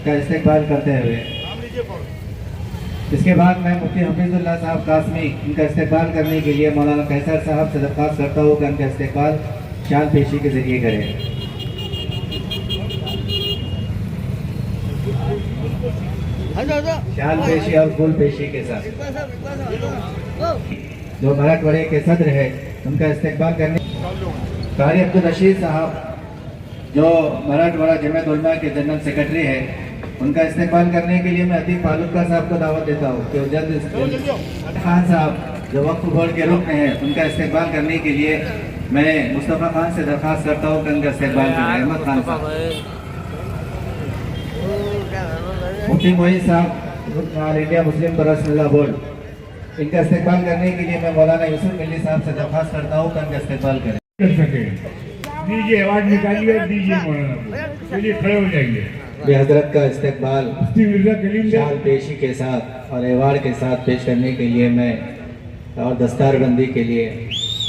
کا استقبال کرتے ہوئے اس کے بعد میں مفتی حفیظ اللہ صاحب قاسمی ان کا استقبال کرنے کے لیے مولانا قیصر صاحب سے درخواست کرتا ہوں کہ ان کا استقبال شال پیشی کے ذریعے کریں۔ شال پیشی اور پھول پیشی کے ساتھ جو مراٹھ واڑے کے صدر ہے ان کا استقبال کرنے قاری عبدالرشید صاحب جو مراٹھ واڑہ جمعیت علماء کے جنرل سیکرٹری ہے ان کا استقبال کرنے کے لیے میں عتیق فالودگا صاحب کو دعوت دیتا ہوں کہ جلد خان صاحب جو وقف بورڈ کے رکن ہیں ان کا استقبال کرنے کے لیے میں مصطفیٰ خان سے درخواست کرتا ہوں کہ ان کا استقبال کریں۔ احمد خان صاحب، مفتی معین صاحب رکن آل انڈیا مسلم پرسنل لا بورڈ ان کا استقبال کرنے کے لیے میں مولانا یوسف ملی صاحب سے درخواست کرتا ہوں کہ ان کا استقبال کریں۔ دیجیے آواز نکالیے، دیجیے مولانا، چلیے کھڑے ہو جائیے۔ یہ حضرت کا استقبال شال پیشی کے ساتھ اور ایوارڈ کے ساتھ پیش کرنے کے لیے میں اور دستار بندی کے لیے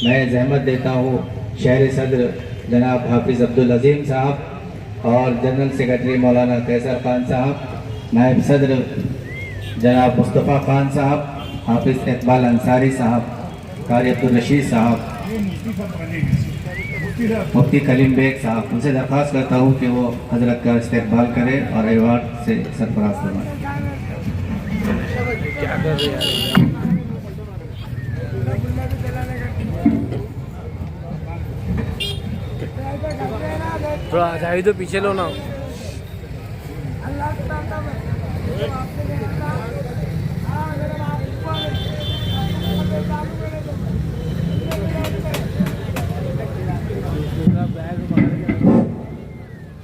میں زحمت دیتا ہوں شہر صدر جناب حافظ عبدالعظیم صاحب اور جنرل سیکرٹری مولانا قیصر خان صاحب، نائب صدر جناب مصطفیٰ خان صاحب، حافظ اقبال انصاری صاحب، قاری عبدالرشید صاحب، مفتی کلیم بیگ صاحب، ان سے درخواست کرتا ہوں کہ وہ حضرت کا استقبال کریں اور ایوارڈ سے سرفراز فرمائیں۔ تھوڑا آجائی تو پیچھے لو نا۔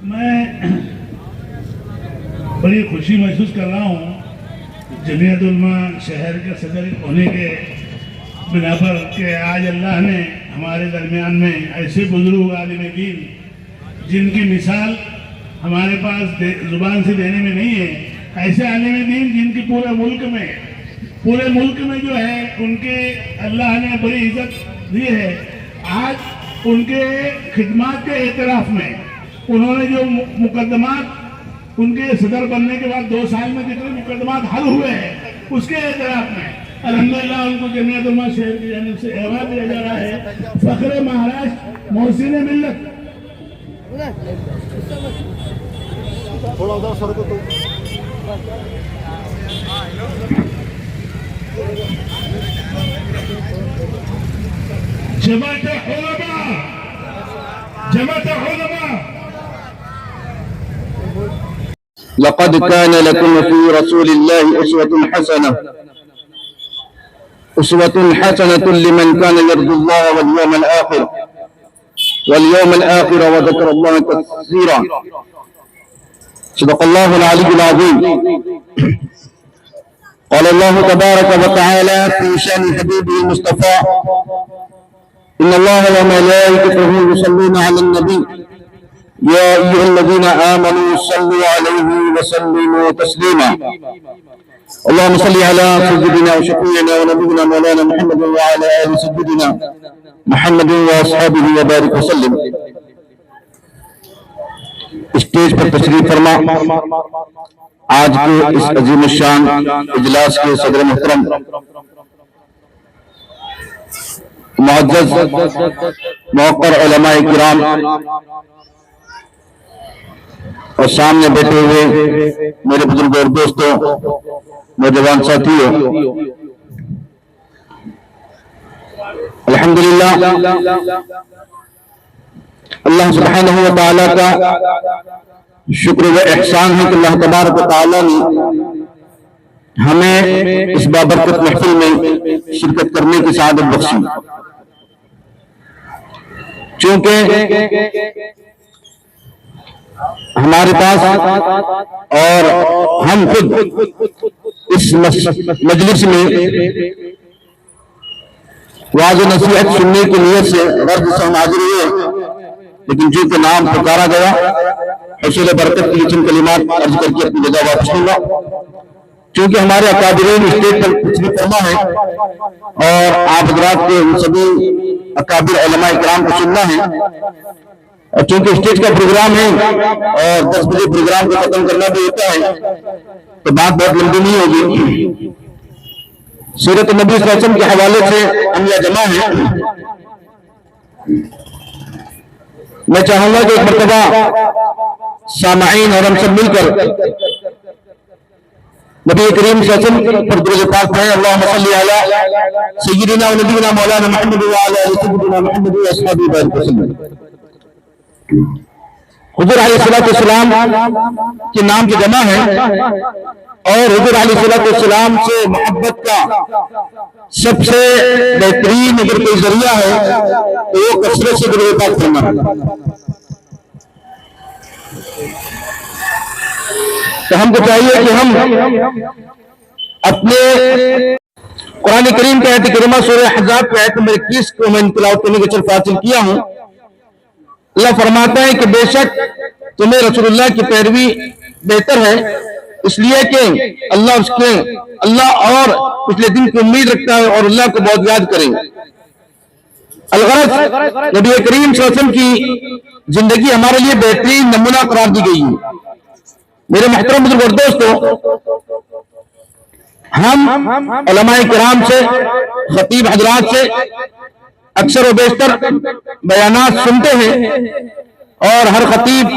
میں بڑی خوشی محسوس کر رہا ہوں جمعیت علماء شہر کے صدر ہونے کے بنا پر کہ آج اللہ نے ہمارے درمیان میں ایسے بزرگ عالم دین جن کی مثال ہمارے پاس زبان سے دینے میں نہیں ہے، ایسے عالم دین جن کی پورے ملک میں جو ہے ان کے اللہ نے بڑی عزت دی ہے۔ آج ان کے خدمات کے اعتراف میں انہوں نے جو مقدمات ان کے صدر بننے کے بعد 2 سال میں جتنے مقدمات حل ہوئے ہیں اس کے اعتراف میں الحمدللہ ان کو جمعیت علماء شہر کی جانب سے ایوارڈ دیا جا رہا ہے فخر مہاراشٹر محسن ملت۔ تھوڑا ادھر سر کو تو جماعت علماء لقد كان لكم في رسول الله أسوة حسنة لمن كان يرجو الله واليوم الآخر وذكر الله كثيرا صدق الله العلي العظيم قال الله تبارك وتعالى في شأن حبيبه المصطفى إن الله وملائكته يصلون على النبي يا أيها الذين آمنوا صلوا عليه وسلموا تسليما اللهم صل على سيدنا وشفيعنا ونبينا مولانا محمد وعلى آل سيدنا محمد وأصحابه وبارك وسلم۔ اسٹیج پر تشریف فرما آج کے اس عظیم الشان اجلاس کے صدر محترم معزز موقر علماء کرام اور سامنے بیٹھے ہوئے میرے بزرگ اور دوستوں، نوجوان ساتھیوں، الحمدللہ اللہ سبحانہ و تعالیٰ کا شکر و احسان ہے کہ اللہ تبارک و تعالیٰ نے ہمیں اس بابرکت محفل میں شرکت کرنے کی سعادت بخشی، چونکہ ہمارے پاس اور ہم خود اس مجلس میں واضح نصیحت سننے کی نیت سے غرض سے ہم حاضر ہوئے، لیکن چونکہ نام پکارا گیا حصول برکت کے لیے چند کلمات عرض کر کے اپنی جگہ واپس لوں گا، چونکہ ہمارے اکابرین اسٹیج پر تشریف فرما ہے اور آپ حضرات کے ان سبھی اکابر علماء کرام کو سننا ہے اور چونکہ اسٹیج کا پروگرام ہے اور 10 بجے پروگرام کو ختم کرنا بھی ہوتا ہے تو بات بہت لمبی نہیں ہوگی. سیرت نبی صلی اللہ علیہ وسلم کے حوالے سے ہم یہ جمع ہیں. میں چاہوں گا کہ ایک مرتبہ سامعین اور ہم سب مل کر نبی کریم صلی اللہ علیہ وسلم پر درود پاک پڑھیں. اللہم صلی علی سیدنا و نبینا مولانا محمد و علی سیدنا محمد و اصحابہ وسلم. حضور علیہ السلام کے نام کی جمع ہے اور حضور علیہ السلام سے محبت کا سب سے بہترین اگر کوئی ذریعہ ہے تو وہ کثرت سے درود پاک پڑھنا ہے. تو ہم کو چاہیے کہ ہم اپنے قرآن کریم کے آیت کریمہ سورہ احزاب کے آیت نمبر 21 کو میں تلاوت کرنے کے شرف حاصل کیا ہوں. اللہ فرماتا ہے کہ بے شک تمہیں رسول اللہ کی پیروی بہتر ہے اس لیے کہ اللہ اور پچھلے دن کی امید رکھتا ہے اور اللہ کو بہت یاد کریں. الغرض نبی کریم صلی اللہ علیہ وسلم کی زندگی ہمارے لیے بہترین نمونہ قرار دی گئی ہے. میرے محترم بزرگ اور دوستو، ہم علماء کرام سے خطیب حضرات سے اکثر و بیشتر بیانات سنتے ہیں اور ہر خطیب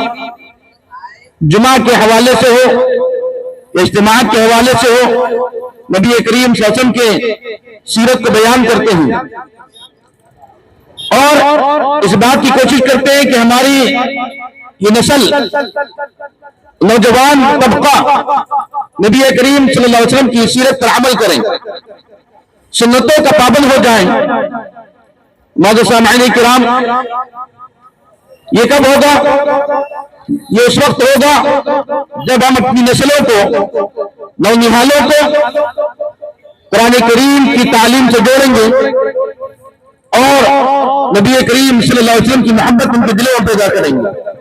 جمعہ کے حوالے سے ہو اجتماعات کے حوالے سے ہو نبی کریم صلی اللہ علیہ وسلم کے سیرت کو بیان کرتے ہیں اور اس بات کی کوشش کرتے ہیں کہ ہماری یہ نسل نوجوان طبقہ نبی کریم صلی اللہ علیہ وسلم کی سیرت پر عمل کریں، سنتوں کا پابند ہو جائیں. معزز سامعین کرام، یہ کب ہوگا؟ یہ اس وقت ہوگا جب ہم اپنی نسلوں کو، نونہالوں کو قرآن کریم کی تعلیم سے جوڑیں گے اور نبی کریم صلی اللہ علیہ وسلم کی محبت ان کے دلوں میں پیدا کریں گے.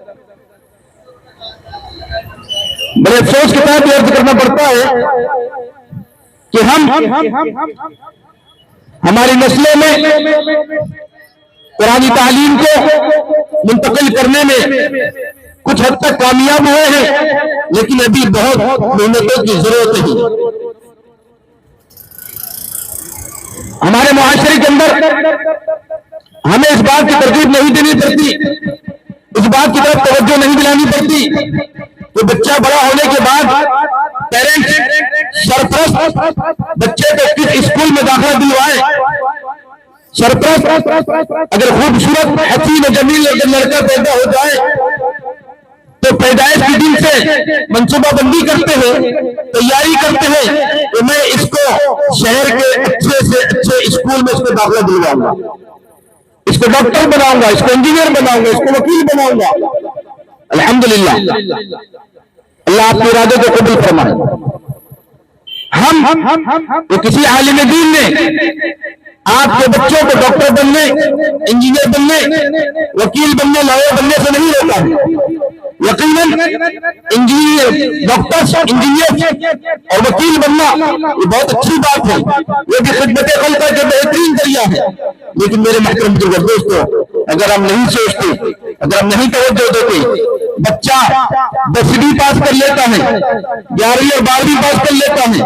بڑے افسوس کے ساتھ یہ عرض کرنا پڑتا ہے کہ ہم ہماری نسلوں میں قرآن تعلیم کو منتقل کرنے میں کچھ حد تک کامیاب ہوئے ہیں لیکن ابھی بہت محنتوں کی ضرورت ہے. ہمارے معاشرے کے اندر ہمیں اس بات کی ترغیب نہیں دینی پڑتی، اس بات کی طرف توجہ نہیں دلانی پڑتی کہ بچہ بڑا ہونے کے بعد پیرنٹس سرپرست بچے کو کس اسکول میں داخلہ دلوائے. سرپرست اگر خوبصورت حسین و جمیل اگر لڑکا پیدا ہو جائے تو پیدائش کے دن سے منصوبہ بندی کرتے ہیں، تیاری کرتے ہیں کہ میں اس کو شہر کے اچھے سے اچھے اسکول میں اس کو داخلہ دلواؤں گا، اس کو ڈاکٹر بناؤں گا، اس کو انجینئر بناؤں گا، اس کو وکیل بناؤں گا. الحمدللہ اللہ آپ کے ارادے کو قبول فرمائے. ہم کسی عالم دین نے آپ کے بچوں کو ڈاکٹر بننے، انجینئر بننے، وکیل بننے، لائر بننے سے نہیں روکا. یقیناً انجینئر، ڈاکٹر، انجینئر اور وکیل بننا یہ بہت اچھی بات ہے، یہ بھی خدمت خلق کا بہترین ذریعہ ہے. لیکن میرے محترم بزرگ دوستو، اگر ہم نہیں سوچتے، اگر ہم نہیں توجہ دیتے، بچہ 10ویں پاس کر لیتا ہے، 11ویں اور 12ویں پاس کر لیتا ہے،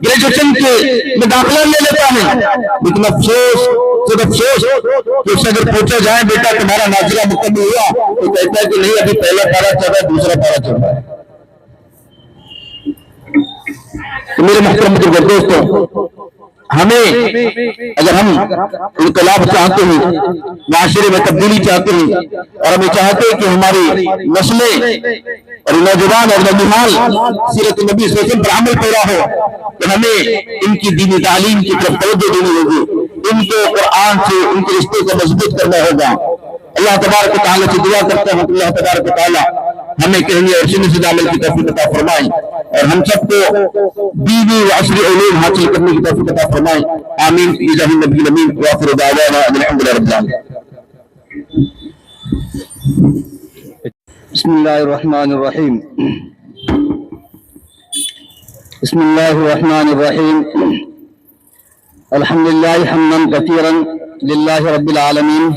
گریجویشن میں داخلہ لے لیتا ہے، لیکن افسوس صرف افسوس کہ اس سے اگر پوچھا جائے بیٹا تمہارا ناظرہ مکمل ہوا تو کہتا ہے کہ نہیں، ابھی پہلا پارہ چل رہا ہے، دوسرا پارہ چل رہا ہے. تو میرے محترم بزرگ دوستوں، ہمیں اگر ہم انقلاب چاہتے ہیں، معاشرے میں تبدیلی چاہتے ہیں اور ہمیں چاہتے ہیں کہ ہماری نسلیں اور نوجوان اور نوجوان سیرت نبی صلی اللہ علیہ وسلم پر عمل پیرا ہو تو ہمیں ان کی دینی تعلیم کی طرف توجہ دینی ہوگی، ان کو قرآن سے ان کے رشتے کو مضبوط کرنا ہوگا. اللہ تبارک و تعالیٰ سے دعا کرتا ہوں کہ اللہ تبارک و تعالیٰ ہمیں کہنے اور سننے سے عمل کی توفیق عطا فرمائیں اور ہم سب کو دینی و عصری علوم حاصل کرنے کی توفیق عطا فرمائیں. آمین بجاہ النبی الامین وآخر دعوانا ان الحمد للہ رب العالمین. بسم اللہ الرحمن الرحیم. بسم اللہ الرحمن الرحیم. الحمد للہ حمدا کثیرا للہ رب العالمین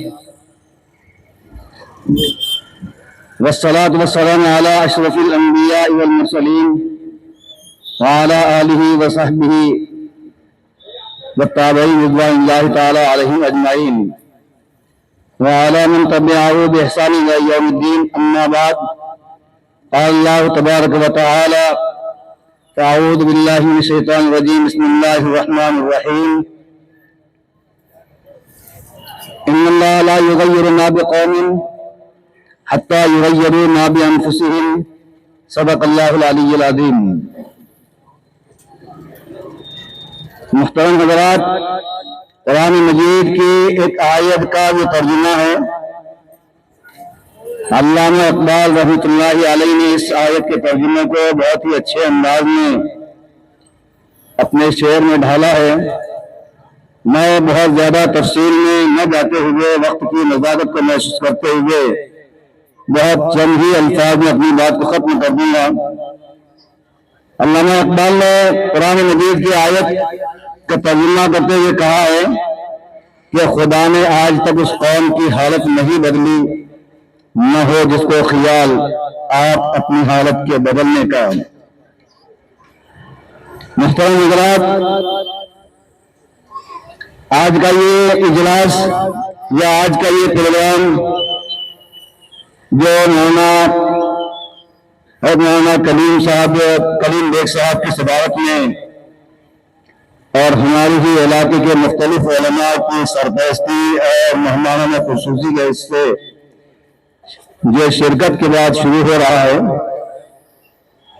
والصلاة والسلام على أشرف الأنبياء والمرسلين وعلى آله وصحبه والتابعين رضوان الله تعالى عليهم أجمعين وعلى من تبعه بإحسان إلى يوم الدين. أما بعد، قال الله تبارك وتعالى: أعوذ بالله من الشيطان الرجيم، بسم الله الرحمن الرحيم. إن الله لا يغير ما بقوم حتى يغيروا ما بأنفسهم. صدق اللہ العلی العظیم. محترم حضرات، قرآن مجید کی ایک آیت کا جو ترجمہ ہے، علامہ اقبال رحمۃ اللہ علیہ نے اس آیت کے ترجمے کو بہت ہی اچھے انداز میں اپنے شعر میں ڈھالا ہے. میں بہت زیادہ تفصیل میں نہ جاتے ہوئے، وقت کی نزاکت کو محسوس کرتے ہوئے بہت چند ہی الفاظ میں اپنی بات کو ختم کر دوں گا. علامہ اقبال نے قرآن مجید کی آیت کا ترجمہ کرتے ہوئے کہا ہے کہ خدا نے آج تک اس قوم کی حالت نہیں بدلی، نہ ہو جس کو خیال آپ اپنی حالت کے بدلنے کا. محترم حضرات، آج کا یہ اجلاس یا آج کا یہ پروگرام جو مولانا کلیم بیگ صاحب کی صدارت میں اور ہماری ہی علاقے کے مختلف علماء کی سرپرستی اور مہمانوں خصوصی کے حصے جو شرکت کے بعد شروع ہو رہا ہے،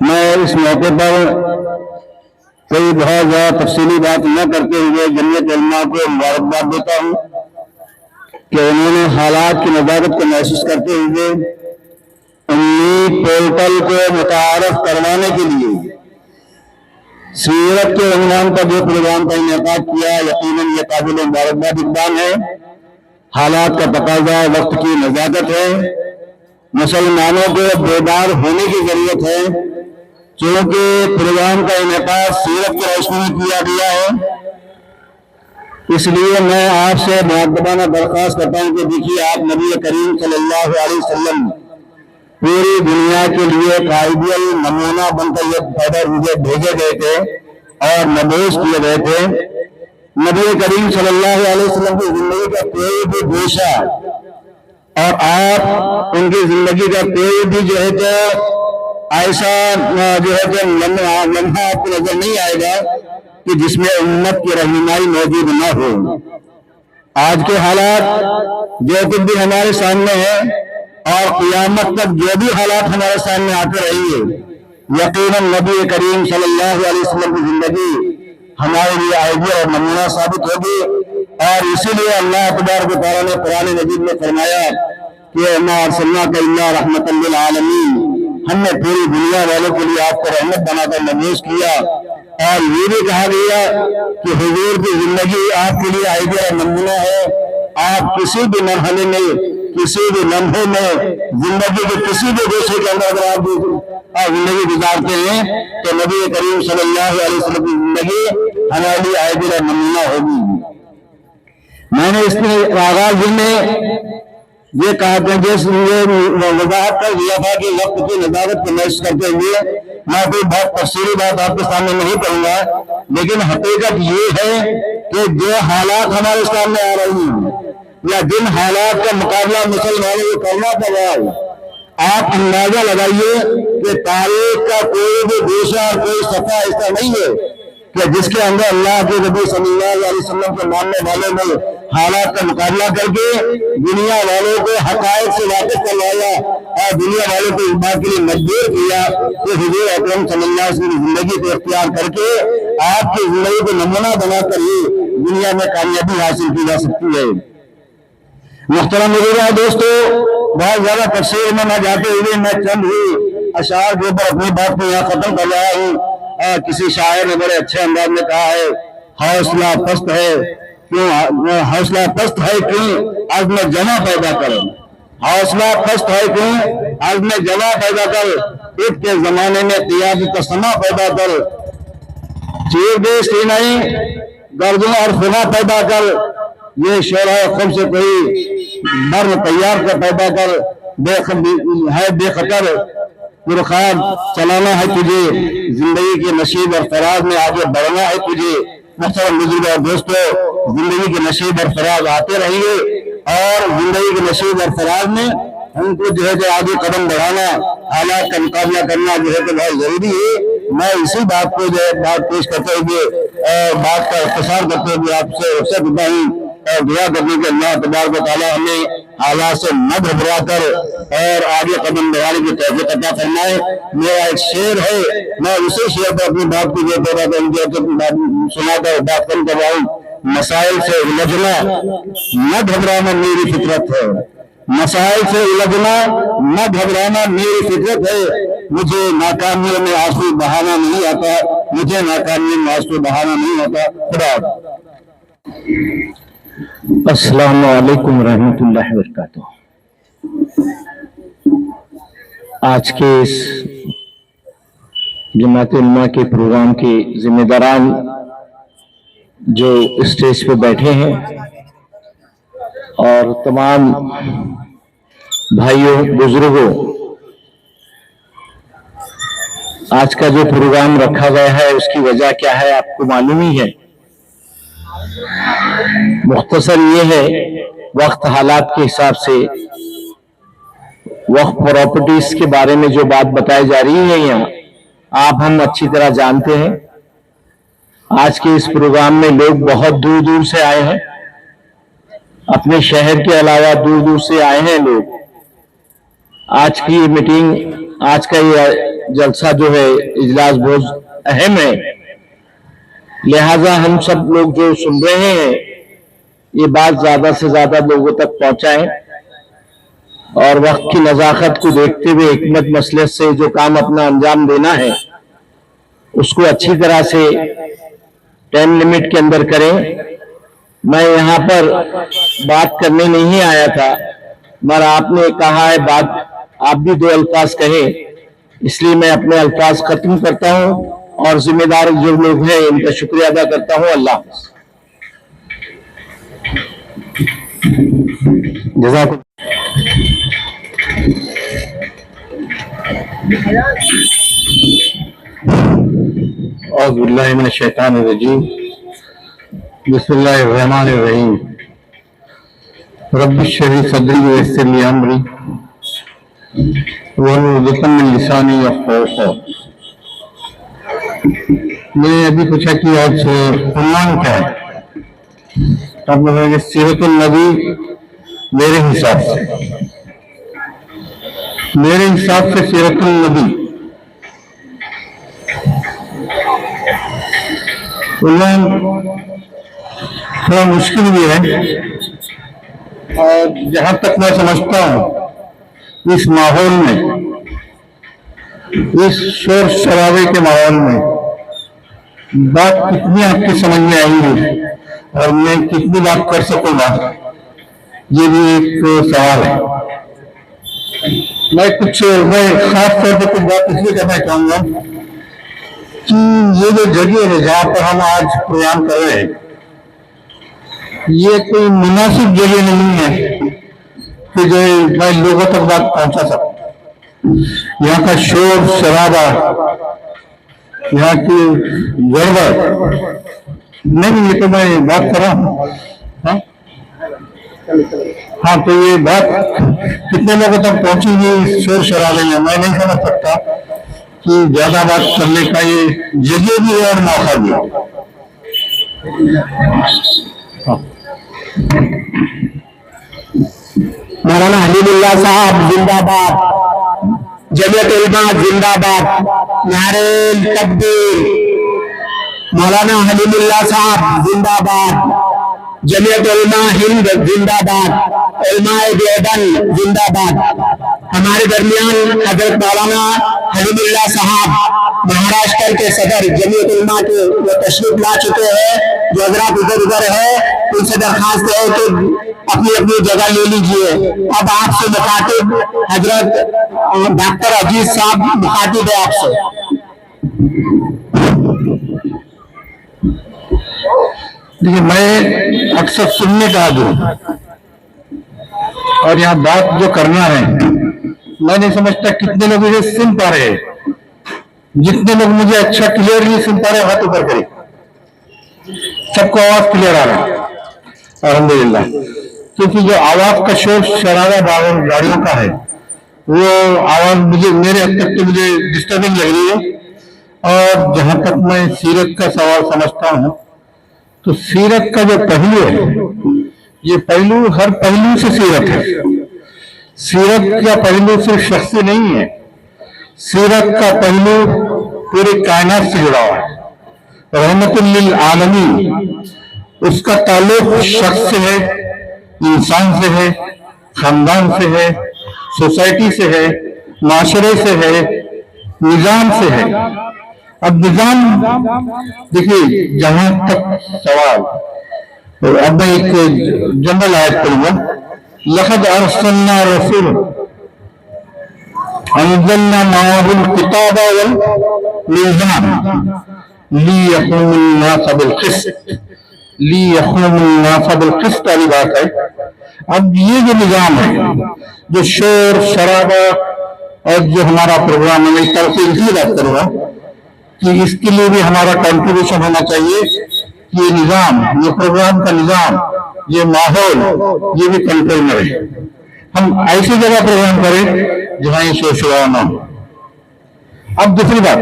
میں اس موقع پر کوئی بہت زیادہ تفصیلی بات نہ کرتے ہوئے جمعیت علماء کو مبارکباد دیتا ہوں کہ انہوں نے حالات کی نزاکت کو محسوس کرتے ہوئے امید پورٹل کو متعارف کروانے کے لیے سیرت کے عنوان پر جو پروگرام کا انعقاد کیا، یقیناً یہ قابل مبارکباد اقدام ہے. حالات کا تقاضا وقت کی نزاکت ہے. مسلمانوں کو بیدار ہونے کی ضرورت ہے. چونکہ پروگرام کا انعقاد سیرت کی روشنی میں کیا گیا ہے، اس لیے میں آپ سے مؤدبانہ درخواست کرتا ہوں کہ دیکھیے، آپ نبی کریم صلی اللہ علیہ وسلم پوری دنیا کے لیے قائد نمونہ بن کر یہ پیدا ہوئے بھیجے گئے تھے اور مبعوث کیے گئے تھے. نبی کریم صلی اللہ علیہ وسلم کی زندگی کا کوئی بھی گوشہ اور آپ ان کی زندگی کا کوئی بھی جو ہے تو ایسا جو ہے کہ لمحہ آپ کو نظر نہیں آئے گا کہ جس میں امت کی رہنمائی موجود نہ ہو. آج کے حالات جو کچھ بھی ہمارے سامنے ہیں اور قیامت تک جو بھی حالات ہمارے سامنے آتے رہیں گے، یقیناً نبی کریم صلی اللہ علیہ وسلم کی زندگی ہمارے لیے آئیڈیا اور نمونہ ثابت ہوگی. اور اسی لیے اللہ تبارک و تعالیٰ نے قرآن مجید میں فرمایا کہ وَمَا أَرْسَلْنَاكَ إِلَّا رَحْمَةً لِّلْعَالَمِينَ، ہم نے پوری دنیا والوں کے لیے آپ کو رحمت بنا کر مبعوث کیا. اور یہ بھی کہا گیا کہ حضور کی زندگی آپ کے لیے آئیڈیا اور نمونہ ہے. آپ کسی بھی مرحلے میں، کسی بھی لمحے میں، زندگی کے کسی بھی گوشے کے اندر اگر آپ زندگی گزارتے ہیں تو نبی کریم صلی اللہ علیہ وسلم کی زندگی ہمارے لیے آئیڈیا اور نمونہ ہوگی. میں نے اس کے آغاز میں یہ کہا کہ وضاحت کر دیا تھا کہ وقت کی نزاکت کو محسوس کرتے ہوئے میں کوئی بہت تفصیلی بات آپ کے سامنے نہیں کروں گا، لیکن حقیقت یہ ہے کہ جو حالات ہمارے سامنے آ رہی ہیں یا جن حالات کا مقابلہ مسلمانوں کو کرنا پڑ رہا ہے، آپ اندازہ لگائیے کہ تاریخ کا کوئی بھی گوشہ اور کوئی صفحہ ایسا نہیں ہے کہ جس کے اندر اللہ کے نبی صلی اللہ علیہ وسلم کے ماننے والوں نے حالات کا مقابلہ کر کے دنیا والوں کو حقائق سے واقف کروایا اور دنیا والوں کو اس بات کے لیے مجبور کیا کہ حضور اکرم صلی اللہ علیہ وسلم کی زندگی کو اختیار کر کے آپ کی زندگی کو نمونہ بنا کر ہی دنیا میں کامیابی حاصل کی جا سکتی ہے. محترم دوستو، بہت زیادہ تفصیل میں نہ جاتے ہوئے میں چند ہی اشعار کے اوپر اپنی بات کو یہاں ختم کر رہا ہوں. کسی شاعر نے بڑے اچھے انداز میں کہا ہے، حوصلہ پست ہے کیوں عزم جمع پیدا کر. حوصلہ پست ہے کیوں عزم جمع پیدا کر. عید کے زمانے میں قیادت کا سما پیدا کر. چیر دے سینائی گردوں اور خنا پیدا کر. یہ شعر ہے خود سے کوئی مر تیار کر پیدا کر بے خطر پرخار چلانا ہے تجھے زندگی کے نشیب اور فراز میں آگے بڑھنا ہے تجھے. محترم بزرگ اور دوستو زندگی کے نشیب اور فراز آتے رہیں گے اور زندگی کے نشیب اور فراز میں ہم کو جو ہے کہ آگے قدم بڑھانا حالات کا مقابلہ کرنا جو ہے کہ بہت ضروری ہے. میں اسی بات کو جو ہے بات پیش کرتے ہوئے اور بات کا اختصار کرتے ہوئے آپ سے رخصت ہوتا ہوں اور دعا کرنے کے اللہ تبارک و تعالیٰ ہمیں حالات سے نہ گھبرا کر اور آگے قدم بڑھانے کی توفیق عطا فرمائے. میرا ایک شعر ہے میں اسی شعر پر اپنی بات کو جو سنا کر بات کرنے کا ہوں. مسائل سے الجھنا نہ گھبرانا میری فطرت ہے. مسائل سے الجھنا نہ گھبرانا میری فطرت ہے. مجھے ناکامیوں میں آنسو بہانا نہیں آتا. مجھے ناکامیوں میں آنسو بہانا نہیں آتا. خدا. السلام علیکم ورحمۃ اللہ وبرکاتہ. آج کے اس جماعت علماء کے پروگرام کے ذمہ داران جو اسٹیج پہ بیٹھے ہیں اور تمام بھائیوں بزرگوں، آج کا جو پروگرام رکھا گیا ہے اس کی وجہ کیا ہے آپ کو معلوم ہی ہے. مختصر یہ ہے وقت حالات کے حساب سے وقت پراپرٹیز کے بارے میں جو بات بتائی جا رہی ہے یہاں آپ ہم اچھی طرح جانتے ہیں. آج کے اس پروگرام میں لوگ بہت دور دور سے آئے ہیں. اپنے شہر کے علاوہ دور دور سے آئے ہیں لوگ. آج کی یہ میٹنگ، آج کا یہ جلسہ جو ہے اجلاس بہت اہم ہے. لہذا ہم سب لوگ جو سن رہے ہیں یہ بات زیادہ سے زیادہ لوگوں تک پہنچائیں اور وقت کی نزاکت کو دیکھتے ہوئے حکمت مسلک سے جو کام اپنا انجام دینا ہے اس کو اچھی طرح سے ٹائم لمٹ کے اندر کریں. میں یہاں پر بات کرنے نہیں آیا تھا مگر آپ نے کہا ہے بات، آپ بھی دو الفاظ کہیں، اس لیے میں اپنے الفاظ ختم کرتا ہوں اور ذمہ دار جو لوگ ہیں ان کا شکریہ ادا کرتا ہوں. اللہ حافظ. جزاک اعوذ باللہ من الشیطان الرجیم. بسم اللہ الرحمن الرحیم. رب اشرح لي صدری ویسر لي امری واحلل عقدۃ من لسانی یفقہوا قولی. میں نے ابھی پوچھا کہ آج عنوان کیا ہے؟ آپ نے کہ سیرت النبی. میرے حساب سے سیرت النبی عنوان تھوڑا مشکل بھی ہے اور جہاں تک میں سمجھتا ہوں اس ماحول میں، اس شور شرابے کے ماحول میں بات کتنی آپ کی سمجھ میں آئی ہے اور میں کتنی بات کر سکوں گا یہ بھی ایک سوال ہے. میں خاص طور پر کچھ بات اس لیے کرنا چاہوں گا کہ یہ جو جگہ ہے جہاں پر ہم آج پروگرام کر رہے ہیں یہ کوئی مناسب جگہ نہیں ہے کہ جو میں لوگوں تک بات پہنچا سکوں. یہاں کا شور شرابہ، یہاں کی گڑبڑ نہیں، یہ تو میں بات کر رہا ہوں. ہاں تو یہ بات کتنے لوگوں تک پہنچی گی شور شرابے میں میں نہیں سمجھ سکتا کہ زیادہ بات کرنے کا یہ جگہ بھی ہے اور موقع بھی ہے. مولانا حلیم اللہ صاحب زندہ باد. جمعیت علماء زندہ باد. نعرہ تکبیر. مولانا حلیم اللہ صاحب زندہ باد. جمعیت علماء ہند زندہ باد. علماء دیوبند زندہ باد. ہمارے درمیان حضرت مولانا حلیم اللہ صاحب مہاراشٹر کے صدر جمعیت علماء کے وہ تشریف لا چکے ہیں. جو حضرات ادھر ادھر ہے ان سے درخواست ہے کہ اپنی اپنی جگہ لے لیجئے. اب آپ سے مخاطب حضرت ڈاکٹر عزیز صاحب مخاطب ہے آپ سے. देखिए, मैं अक्सर सुनने का आदमी हूं और यहाँ बात जो करना है, मैं नहीं समझता कितने लोग मुझे सुन पा रहे हैं। जितने लोग मुझे अच्छा क्लियर नहीं सुन पा रहे, हाथ ऊपर करें। सबको आवाज क्लियर आ रहा है, अल्हम्दुलिल्लाह। क्योंकि जो आवाज का शोर शरारा गाड़ियों का है, वो आवाज मुझे मेरे हद तक तो मुझे डिस्टर्बिंग लग रही है। और जहां तक मैं सीरत का सवाल समझता हूं, तो सीरत का जो पहलू है, ये पहलू हर पहलू से सीरत है। सीरत का पहलू सिर्फ शख्सी नहीं है, सीरत का पहलू पूरे कायनात से जुड़ा हुआ है। रहमतुल लिल आलमीन, उसका ताल्लुक शख्स से है, इंसान से है, खानदान से है, सोसाइटी से है, माशरे से है, निजाम से है। अब निजाम देखिए, जहां तक सवाल, तो अब मैं एक जनरल आयत करूंगा। लक़द अरसलना रसूल अंज़लना माअहुल किताब वल मीज़ान लियक़ूमुन नास बिल क़िस्त, लियक़ूमुन नास बिल क़िस्त वाली बात है। अब ये जो निजाम है, जो शोर शराबा और जो हमारा प्रोग्राम है, मैं इस तरह से इसलिए बात करूंगा कि इसके लिए भी हमारा कंट्रीब्यूशन होना चाहिए कि ये निजाम, ये प्रोग्राम का निजाम, ये माहौल, ये भी कंट्रोल में रहे। हम ऐसी जगह प्रोग्राम करें जहां ये शोर शराबा ना हो। अब दूसरी बात,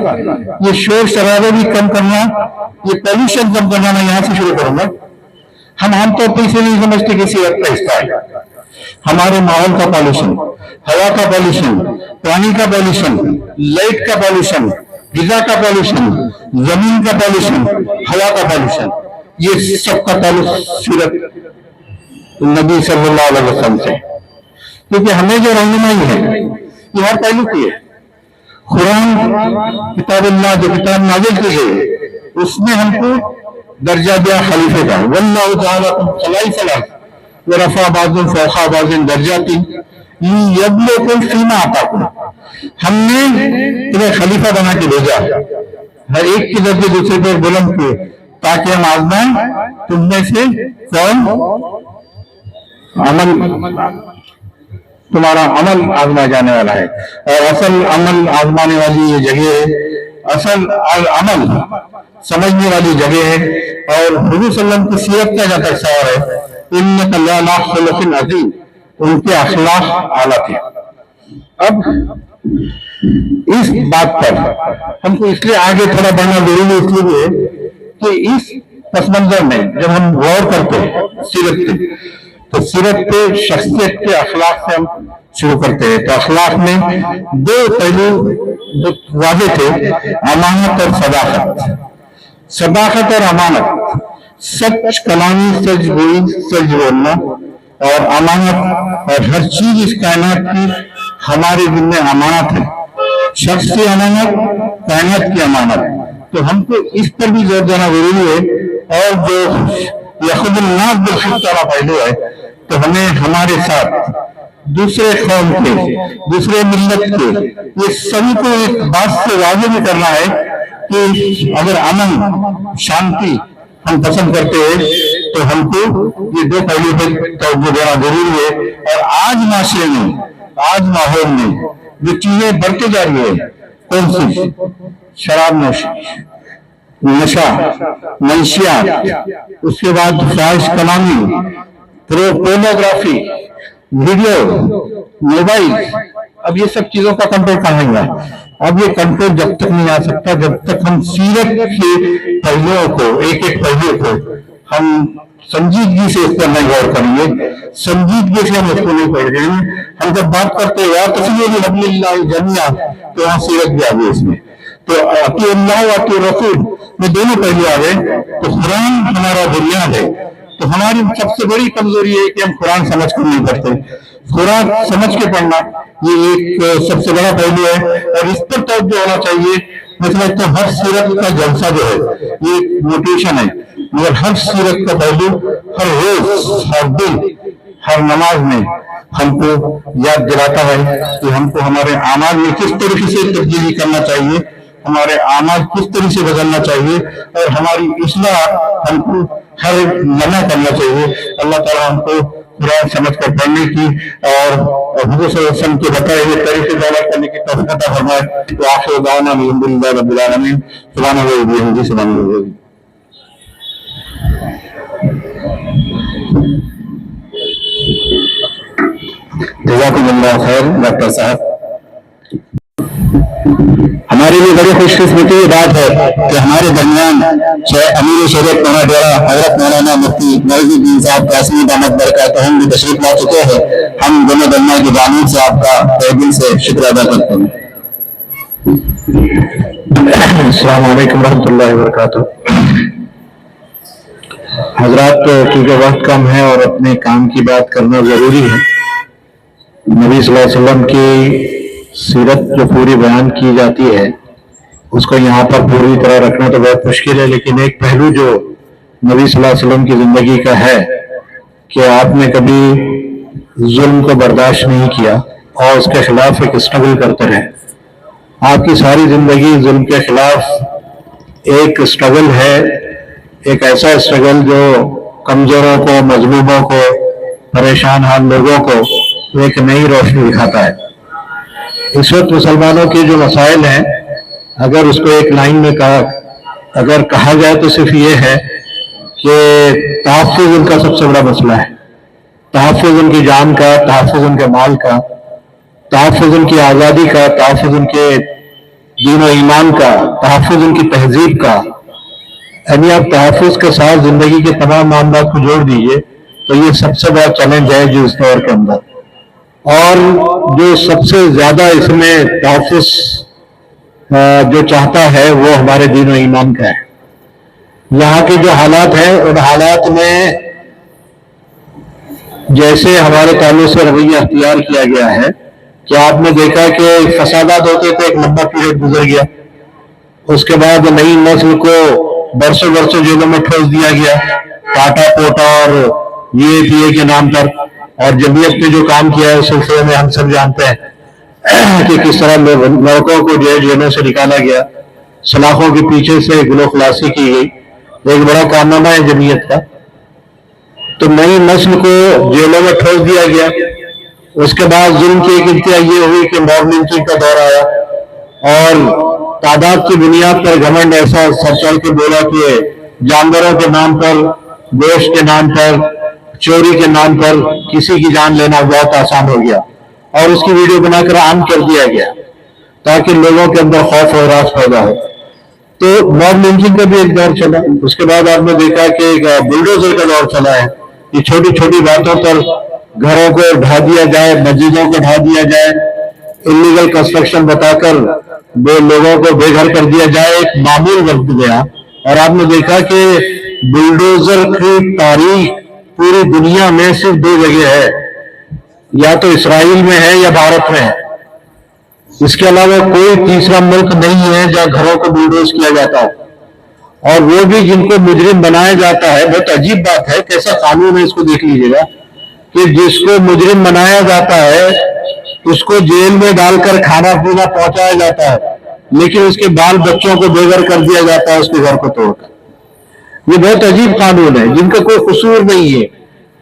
ये शोर शराबे भी कम करना, ये पॉल्यूशन कम करना, मैं यहां से शुरू करूंगा। हम आमतौर पर इसे नहीं समझते कि सीरत का हिस्सा है। हमारे माहौल का पॉल्यूशन, हवा का पॉल्यूशन, पानी का पॉल्यूशन, लाइट का पॉल्यूशन, गिजा का पॉल्यूशन, जमीन का पॉल्यूशन, हवा का पॉल्यूशन, ये सब का ताल्लुक सीरत नबी सल्लल्लाहु अलैहि वसल्लम से। क्योंकि हमें जो रहनुमाई है, ये हर पहलू की है। कुरान किताबुल्लाह, जो किताब नाज़िल की गई, उसने हमको दर्जा दिया खलीफे का। वल्लाहु तआला खलाइफल व रफा बाज़ुन फौका बाज़िन दर्जातिन लियब्लुकुम फीमा आताकुम। हमने तुम्हें खलीफा बना के भेजा, हर एक के दर्जे दूसरे पर बुलंद किए, ताकि हम आजमाएं तुम में से कौन तुम्हारा अमल आजमाया जाने वाला है। और असल अमल आजमाने वाली ये जगह है, असल अमल समझने वाली जगह है। और हुजूर सल्लल्लाहु अलैहि वसल्लम की सीरत का जहाँ तक सवाल है, इन्नका लअला खुलुक़िन अज़ीम, उनके अखलाक आला थे। अब इस बात पर हमको इसलिए आगे थोड़ा बढ़ना जरूरी इसलिए कि इस पस मंजर में जब हम गौर करते हैं सीरत पे, तो सीरत पे शख्सियत के अखलाक से हम शुरू करते हैं। तो अखलाक में दो पहलू जो वादे थे, अमानत और सदाकत। सदाकत और अमानत, सच कलामी, सच गोई, सच बोलना, और अमानत। और हर चीज इस कायनात की हमारे जिम्मे अमानत है, शख्स की अमानत, कायनात की अमानत। तो हमको इस पर भी जोर देना जरूरी है। और जो यखुदुन्नास बिल क़िस्त वाला पहलू है, तो हमें हमारे साथ दूसरे कौम के, दूसरे मिल्लत के, ये सभी को एक बात से वाजे भी करना है कि अगर अमन, शांति हम पसंद करते हैं, तो हमको ये दो पहलू पर तवज्जो देना जरूरी है। और आज माशरे में, आज माहौल में जो चीजें बढ़ती जा रही है, कौन सी? शराब नोशी, नशा, मंशियात, उसके बाद फाहिश कलामी, पोर्नोग्राफी, वीडियो, मोबाइल। अब ये सब चीजों का कंट्रोल कहाँ हुआ? अब ये कंट्रोल जब तक नहीं आ सकता जब तक हम सीरत के पहलुओं को, एक एक पहलू को हम संजीदगी से इस पर नहीं गौर करेंगे, संजीदगी से हम इसको नहीं पढ़ेंगे। हम जब बात करते हैं यार तस्वीर हब्लिल्लाह जमिया, तो वहाँ सीरत भी आ गई इसमें। तो अती अल्लाह व अती रसूल में दोनों पहलू आ गए। तो कुरान हमारा बुनियाद है। तो हमारी सबसे बड़ी कमजोरी है कि हम कुरान समझ कर नहीं पढ़ते। कुरान समझ के पढ़ना ये एक सबसे बड़ा पहलू है और इस पर तवज्जो होना चाहिए। मैं समझता हूँ हर सीरत का जलसा जो है ये मोटिवेशन है, मगर हर सीरत का पहलू हर रोज, हर दिन, हर नमाज में हमको याद दिलाता है कि हमको हमारे आमाल में किस तरीके से तब्दीली करना चाहिए ہمارے اعمال کس طرح سے بدلنا چاہیے اور ہماری اصلاح ہم کو ہر لمحہ کرنا چاہیے. اللہ تعالیٰ ہم کو قرآن سمجھ کر پڑھنے کی اور حضور صلی اللہ علیہ وسلم کے بتائے ہوئے طریقے سے عمل کرنے کی توفیق عطا فرمائے. وآخر دعوانا الحمدللہ رب العالمین. سبحان اللہ وبحمدہ سبحان اللہ. جزاکم اللہ خیر ڈاکٹر صاحب. ہمارے لیے بڑی خوش قسمتی کی بات ہے کہ ہمارے درمیان امیر شریعت پورا ڈیرا حضرت مولانا مفتی نعیز الدین صاحب قاسمی دامت برکاتہم بھی تشریف لا چکے ہیں. ہم دونوں درمیان کی جانب سے آپ کا تہہ دل سے شکر ادا کرتے ہیں. السلام علیکم ورحمۃ اللہ وبرکاتہ. حضرات کیونکہ وقت کم ہے اور اپنے کام کی بات کرنا ضروری ہے. نبی صلی اللہ علیہ وسلم کی سیرت جو پوری بیان کی جاتی ہے اس کو یہاں پر پوری طرح رکھنا تو بہت مشکل ہے، لیکن ایک پہلو جو نبی صلی اللہ علیہ وسلم کی زندگی کا ہے کہ آپ نے کبھی ظلم کو برداشت نہیں کیا اور اس کے خلاف ایک اسٹرگل کرتے رہے. آپ کی ساری زندگی ظلم کے خلاف ایک اسٹرگل ہے، ایک ایسا اسٹرگل جو کمزوروں کو، مظلوموں کو، پریشان حال لوگوں کو ایک نئی روشنی دکھاتا ہے. اس وقت مسلمانوں کے جو مسائل ہیں اگر اس کو ایک لائن میں اگر کہا جائے تو صرف یہ ہے کہ تحفظ ان کا سب سے بڑا مسئلہ ہے. تحفظ ان کی جان کا، تحفظ ان کے مال کا، تحفظ ان کی آزادی کا، تحفظ ان کے دین و ایمان کا، تحفظ ان کی تہذیب کا. یعنی آپ تحفظ کے ساتھ زندگی کے تمام معاملات کو جوڑ دیجئے تو یہ سب سے بڑا چیلنج ہے جو اس دور کے اندر. اور جو سب سے زیادہ اس میں تحفظ جو چاہتا ہے وہ ہمارے دین و ایمان کا ہے. یہاں کے جو حالات ہیں ان حالات میں جیسے ہمارے تعلق سے رویہ اختیار کیا گیا ہے کہ آپ نے دیکھا کہ فسادات ہوتے تھے، ایک لمبا پیریڈ گزر گیا، اس کے بعد نئی نسل کو برسوں جیلوں میں ٹھوس دیا گیا، کاٹا پوٹا اور یہ پی کے نام پر. اور جمعیت نے جو کام کیا ہے اس سلسلے میں ہم سب جانتے ہیں کہ کس طرح لڑکوں کو جیلوں سے نکالا گیا، سلاخوں کے پیچھے سے گلو خلاصی کی گئی. ایک بڑا کارنامہ ہے جمعیت کا. تو نئی نسل کو جیلوں میں ٹھوس دیا گیا. اس کے بعد ظلم کی ایک انتہا یہ ہوئی کہ موب لنچنگ کا دور آیا اور تعداد کی بنیاد پر گھمنڈ ایسا سر چل کے بولا کہ جانوروں کے نام پر، گوشت کے نام پر، چوری کے نام پر کسی کی جان لینا بہت آسان ہو گیا اور اس کی ویڈیو بنا کر عام کر دیا گیا تاکہ لوگوں کے اندر خوف و ہراس پیدا ہو. تو موب لنچنگ کا بھی ایک دور چلا. اس کے بعد آپ نے دیکھا کہ بلڈوزر کا دور چلا ہے. یہ چھوٹی چھوٹی باتوں پر گھروں کو ڈھا دیا جائے، مسجدوں کو ڈھا دیا جائے، انلیگل کنسٹرکشن بتا کر لوگوں کو بے گھر کر دیا جائے، ایک معمول بن گیا. اور آپ نے دیکھا کہ بلڈوزر کی تاریخ پوری دنیا میں صرف دو جگہ ہے، یا تو اسرائیل میں ہے یا بھارت میں ہے. اس کے علاوہ کوئی تیسرا ملک نہیں ہے جہاں گھروں کو بلڈوز کیا جاتا ہو، اور وہ بھی جن کو مجرم بنایا جاتا ہے. بہت عجیب بات ہے، کیسا قانون ہے اس کو دیکھ لیجیے گا کہ جس کو مجرم بنایا جاتا ہے اس کو جیل میں ڈال کر کھانا پینا پہنچایا جاتا ہے، لیکن اس کے بال بچوں کو بے گھر کر دیا جاتا ہے اس کے گھر کو توڑ کر. یہ بہت عجیب قانون ہے. جن کا کوئی قصور نہیں ہے،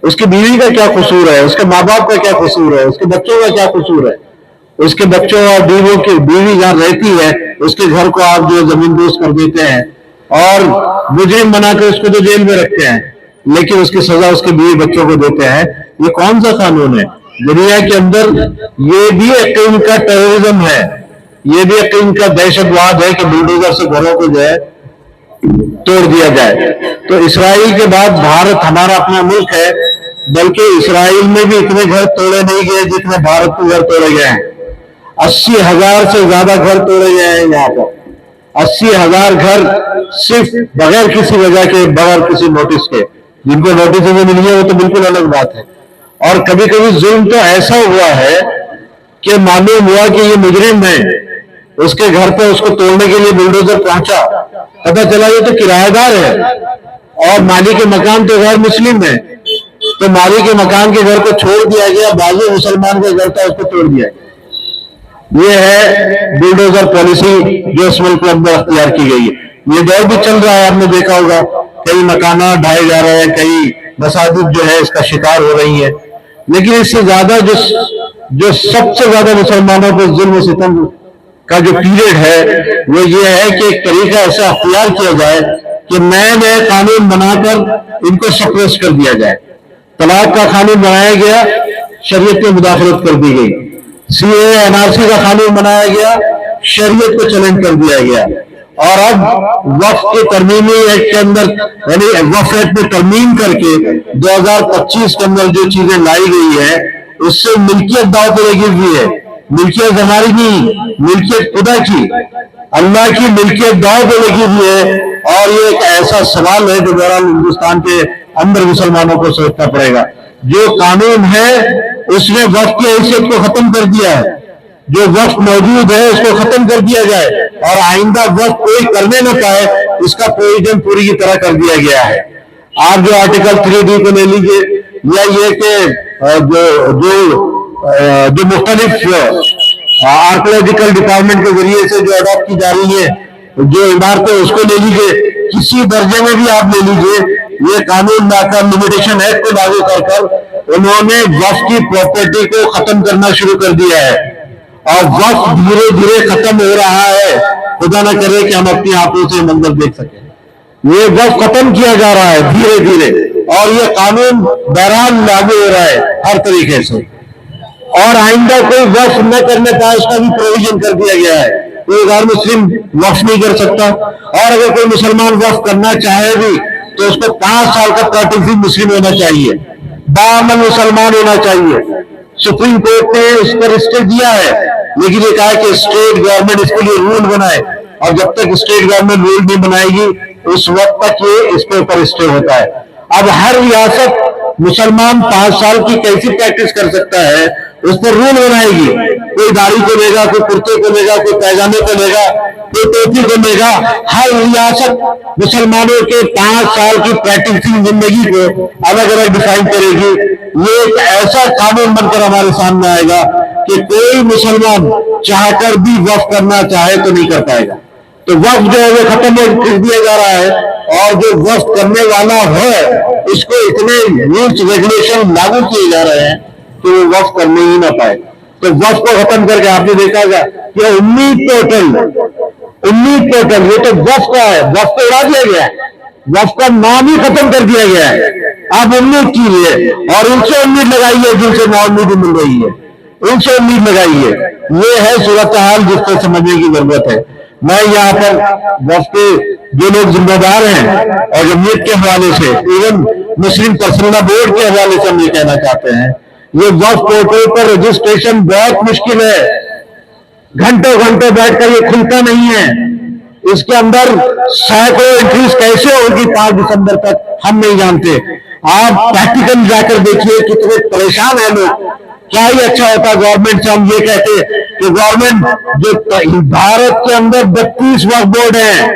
اس کی بیوی کا کیا قصور ہے، اس کے ماں باپ کا کیا قصور ہے، اس کے بچوں کا کیا قصور ہے. اس کے بچوں اور بیوی جہاں رہتی ہے اس کے گھر کو آپ جو زمین دوز کر دیتے ہیں اور مجرم بنا کر اس کو تو جیل میں رکھتے ہیں، لیکن اس کی سزا اس کے بیوی بچوں کو دیتے ہیں. یہ کون سا قانون ہے؟ دنیا کے اندر یہ بھی ایک قسم کا ٹیررزم ہے، یہ بھی ایک قسم کا دہشت واد ہے کہ بلڈوزر سے گھروں کو جو ہے توڑ دیا جائے. تو اسرائیل کے بعد بھارت ہمارا اپنا ملک ہے، بلکہ اسرائیل میں بھی اتنے گھر توڑے نہیں گئے جتنے بھارت میں گھر توڑے گئے ہیں. 80,000 سے زیادہ گھر توڑے گئے ہیں یہاں پر. 80,000 گھر صرف بغیر کسی وجہ کے، بغیر کسی نوٹس کے. جن کو نوٹس میں ملی ہے وہ تو بالکل الگ بات ہے. اور کبھی کبھی ظلم تو ایسا ہوا ہے کہ معلوم ہوا کہ یہ مجرم ہے، اس کے گھر پہ اس کو توڑنے کے لیے بلڈوزر پہنچا، پتہ چلا یہ تو کرایہ دار ہے اور مالک مکان تو غیر مسلم ہے، تو مالک مکان کے گھر کو چھوڑ دیا گیا، بازو مسلمان کا گھر تھا اس کو توڑ دیا گیا. یہ ہے بلڈوزر پالیسی جو اس ملک کے اندر اختیار کی گئی ہے۔ یہ دور بھی چل رہا ہے، آپ نے دیکھا ہوگا کئی مکانات ڈھائے جا رہے ہیں، کئی مساجد جو ہے اس کا شکار ہو رہی ہیں، لیکن اس سے زیادہ جو سب سے زیادہ مسلمانوں پر ظلم و ستم کا جو پیریڈ ہے وہ یہ ہے کہ ایک طریقہ ایسا اختیار کیا جائے کہ نئے نئے قانون بنا کر ان کو سپریس کر دیا جائے۔ طلاق کا قانون بنایا گیا، شریعت میں مداخلت کر دی گئی۔ NRC کا قانون بنایا گیا، شریعت کو چیلنج کر دیا گیا۔ اور اب وقف کے ترمیمی ایکٹ کے اندر یعنی وقف ایکٹ میں ترمیم کر کے 2025 کے اندر جو چیزیں لائی گئی ہے اس سے ملکیت داؤ پہ لگی ہوئی ہے۔ ملکیت ہماری نہیں، ملکیت خدا کی، اللہ کی ملکیت داؤ پہ لگی ہوئی ہے۔ اور یہ ایک ایسا سوال ہے جو بہرحال ہندوستان کے اندر مسلمانوں کو سوچنا پڑے گا۔ جو قانون ہے اس نے وقف کی حیثیت کو ختم کر دیا ہے، جو وقف موجود ہے اس کو ختم کر دیا جائے اور آئندہ وقف کوئی کرنے نہ پائے، اس کا پروویژن پوری کی طرح کر دیا گیا ہے۔ آپ جو آرٹیکل 3D کو لے لیجئے، یا یہ کہ جو مختلف آرکیولوجیکل ڈپارٹمنٹ کے ذریعے سے جو اڈاپٹ کی جا رہی ہے جو عمارتیں، اس کو لے لیجئے، کسی درجے میں بھی آپ لے لیجئے، یہ قانون لا کر لمیٹیشن ایکٹ کو لاگو کر کر انہوں نے وقف کی پراپرٹی کو ختم کرنا شروع کر دیا ہے۔ اور وقف دھیرے دھیرے ختم ہو رہا ہے، خدا نہ کرے کہ ہم اپنی آنکھوں سے منظر دیکھ سکیں۔ یہ وقف ختم کیا جا رہا ہے دھیرے دھیرے، اور یہ قانون بہرحال لاگو ہو رہا ہے ہر طریقے سے، اور آئندہ کوئی وقف نہ کرنے کا اس کا بھی پروویژن کر دیا گیا ہے۔ کوئی غیر مسلم وقف نہیں کر سکتا، اور اگر کوئی مسلمان وقف کرنا چاہے بھی تو اس کو 5 سال کا پریکٹس مسلم ہونا چاہیے، باعمل مسلمان ہونا چاہیے۔ سپریم کورٹ نے اس پر اسٹے دیا ہے، لیکن یہ کہا کہ اسٹیٹ گورنمنٹ اس کے لیے رول بنائے، اور جب تک اسٹیٹ گورنمنٹ رول نہیں بنائے گی اس وقت تک یہ اس کے اوپر اسٹے ہوتا ہے۔ اب ہر ریاست مسلمان 5 سال کی کیسی پریکٹس کر سکتا ہے اس پر رول بنائے گی۔ کوئی داڑھی کو لے گا، کوئی کرتے کو لے گا، کوئی پیجامے کو لے گا، کوئی ٹوپی کو لے گا۔ ہر ریاست مسلمانوں کے 5 سال کی پریکٹسنگ زندگی کو الگ الگ ڈیفائن کرے گی۔ یہ ایک ایسا قانون بن کر ہمارے سامنے آئے گا کہ کوئی مسلمان چاہ کر بھی وقف کرنا چاہے تو نہیں کر پائے گا۔ تو وقف جو ہے وہ ختم کر دیا جا رہا ہے، اور جو وقف کرنے والا ہے اس کو اتنے رولز ریگولیشن لاگو کیے جا رہے ہیں کہ وہ وقف کرنے ہی نہ پائے۔ تو وقف کو ختم کر کے آپ نے دیکھا گا کہ امید پورٹل یہ تو وقف کا ہے، وقف کو اڑا دیا گیا ہے، وقف کا نام ہی ختم کر دیا گیا ہے۔ آپ امید کیجیے اور ان سے امید لگائیے جن سے نا امیدی مل رہی ہے، ان سے امید لگائیے۔ یہ ہے صورتحال جس کو سمجھنے کی ضرورت ہے۔ میں یہاں پر وقف کے جو لوگ ذمہ دار ہیں اور جمعیت کے حوالے سے، ایون مسلم پرسنل بورڈ کے حوالے سے ہم یہ کہنا چاہتے ہیں، یہ وقف پورٹل پر رجسٹریشن بہت مشکل ہے، گھنٹوں گھنٹوں بیٹھ کر یہ کھلتا نہیں ہے۔ اس کے اندر سینکڑوں انٹریز کیسے ہوگی 5 دسمبر تک ہم نہیں جانتے۔ آپ پریکٹیکل جا کر دیکھیے کتنے پریشان ہیں لوگ۔ کیا ہی اچھا ہوتا گورنمنٹ سے ہم یہ کہتے کہ گورنمنٹ جو بھارت کے اندر 32 وقف بورڈ ہیں،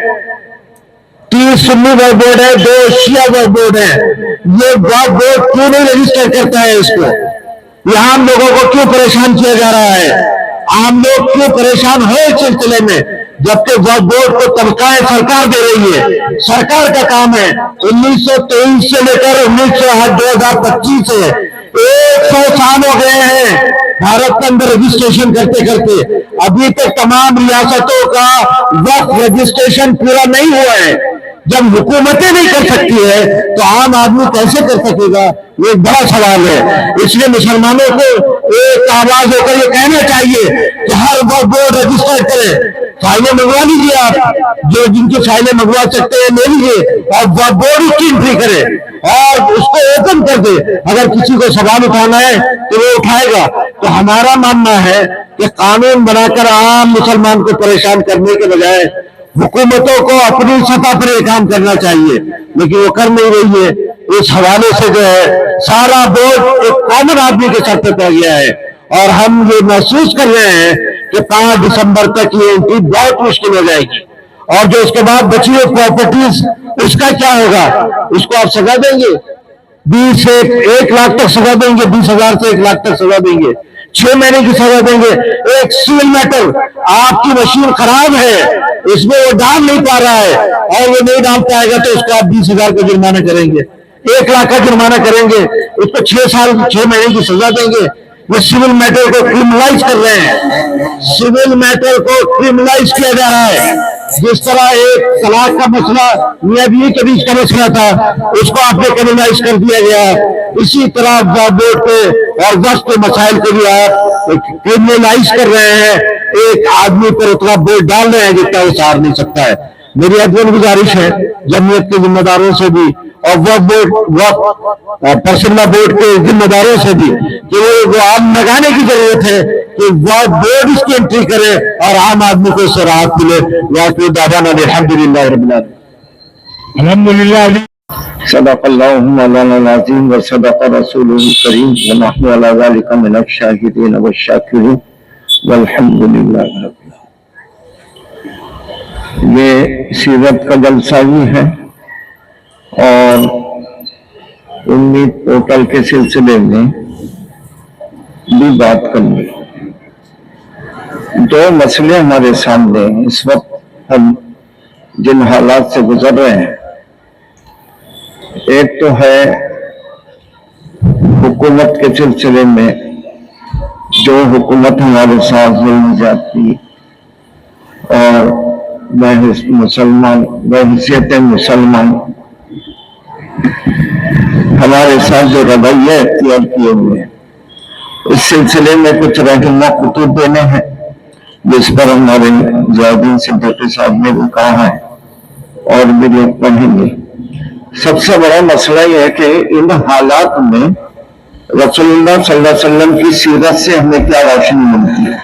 30 سنی وقف بورڈ ہے، 2 شیعہ وقف بورڈ ہے، یہ وقف بورڈ کیوں نہیں رجسٹر کرتا ہے اس کو؟ یہ عام لوگوں کو کیوں پریشان کیا جا رہا ہے؟ عام لوگ کیوں پریشان ہوئے اس سلسلے میں، جبکہ وقف بورڈ کو تنخواہیں سرکار دے رہی ہے، سرکار کا کام ہے۔ 1923 سے لے کر 2025 سے 100 سال ہو گئے ہیں بھارت کے اندر رجسٹریشن کرتے کرتے، ابھی تک تمام ریاستوں کا وقف رجسٹریشن پورا نہیں ہوا ہے۔ جب حکومتیں نہیں کر سکتی ہے تو عام آدمی کیسے کر سکے گا؟ یہ ایک بڑا سوال ہے۔ اس لیے مسلمانوں کو ایک آواز ہو کر یہ کہنا چاہیے کہ ہر وقف بورڈ رجسٹر کرے۔ فائلیں منگوا لیجیے، آپ جو جن کی فائلیں منگوا سکتے ہیں لے لیجیے، اور وقف بورڈ اس کی انٹری کرے اور اس کو اوپن کر دے۔ اگر کسی کو سوال اٹھانا ہے تو وہ اٹھائے گا۔ تو ہمارا ماننا ہے کہ قانون بنا کر عام مسلمان کو پریشان کرنے کے بجائے حکومتوں کو اپنی سطح پر یہ کام کرنا چاہیے، لیکن وہ کر نہیں رہی ہے۔ اس حوالے سے جو ہے سارا بورڈ ایک کامن آدمی کے سر پہ پڑ گیا ہے، اور ہم یہ محسوس کر رہے ہیں کہ 5 دسمبر تک یہ انٹری بہت مشکل ہو جائے گی۔ اور جو اس کے بعد بچی ہوئی پراپرٹیز، اس کا کیا ہوگا؟ اس کو آپ سزا دیں گے، 20 سے 1 لاکھ تک سزا دیں گے، 20,000 سے 1 لاکھ تک سزا دیں گے، 6 महीने की सजा देंगे। एक सिविल मैटर, आपकी मशीन खराब है, इसमें वो डाल नहीं पा रहा है और वो नहीं डाल पाएगा तो उसको आप 20,000 का जुर्माना करेंगे, 1 लाख का जुर्माना करेंगे, उसको 6 साल 6 महीने की सजा देंगे। वो सिविल मैटर को क्रिमिनलाइज कर रहे हैं, सिविल मैटर को क्रिमिनलाइज किया जा रहा है। जिस तरह एक तलाक का मसला मियां बीवी के बीच का मसला था, उसको आपने क्रिमिनलाइज कर दिया गया। इसी तरह बोर्ड पे और वक्त के मसाइल को भी आप क्रिमिनलाइज कर रहे हैं। एक आदमी पर उतना बोर्ड डाल रहे हैं जितना वो सहार नहीं सकता है। मेरी अध्ययन गुजारिश है जमयत के जिम्मेदारों से भी और पर्सनल बोर्ड के जिम्मेदारों से भी कि वो आम लगाने की जरूरत है कि वह बोर्ड इसकी एंट्री करे और आम आदमी को इससे राहत मिले। अल्हम्दुलिल्लाह रब्बिल आलमीन। अल्हम्दुलिल्लाह। सदक़ल्लाहु मौलाना अज़ीम व सदक़ रसूलुल करीम व नहनु अला ज़ालिका मिनश शाहिदीन व शाकिरीन वल्हम्दुलिल्लाह रब्बिल आलमीन। ये सीरत का जलसा ही है और उम्मीद पोर्टल के सिलसिले में भी बात करनी। 2 मसले हमारे सामने इस वक्त हम जिन हालात से गुजर रहे हैं, एक तो है हुकूमत के सिलसिले में जो हुकूमत हमारे साथ जुल्म जाती और मुसलमान बहैसियत मुसलमान हमारे साथ जो रवैये अख्तियार किए हुए हैं, इस सिलसिले में कुछ रहनुमा कुतुब देने हैं जिस पर हमारे ज़ियाउद्दीन सिद्दीकी साहब ने भी कहा है और भी लोग पढ़ेंगे। सबसे बड़ा मसला यह है कि इन हालात में रसूलुल्लाह सल्लल्लाहु अलैहि वसल्लम की सीरत से हमें क्या रोशनी मिलती है।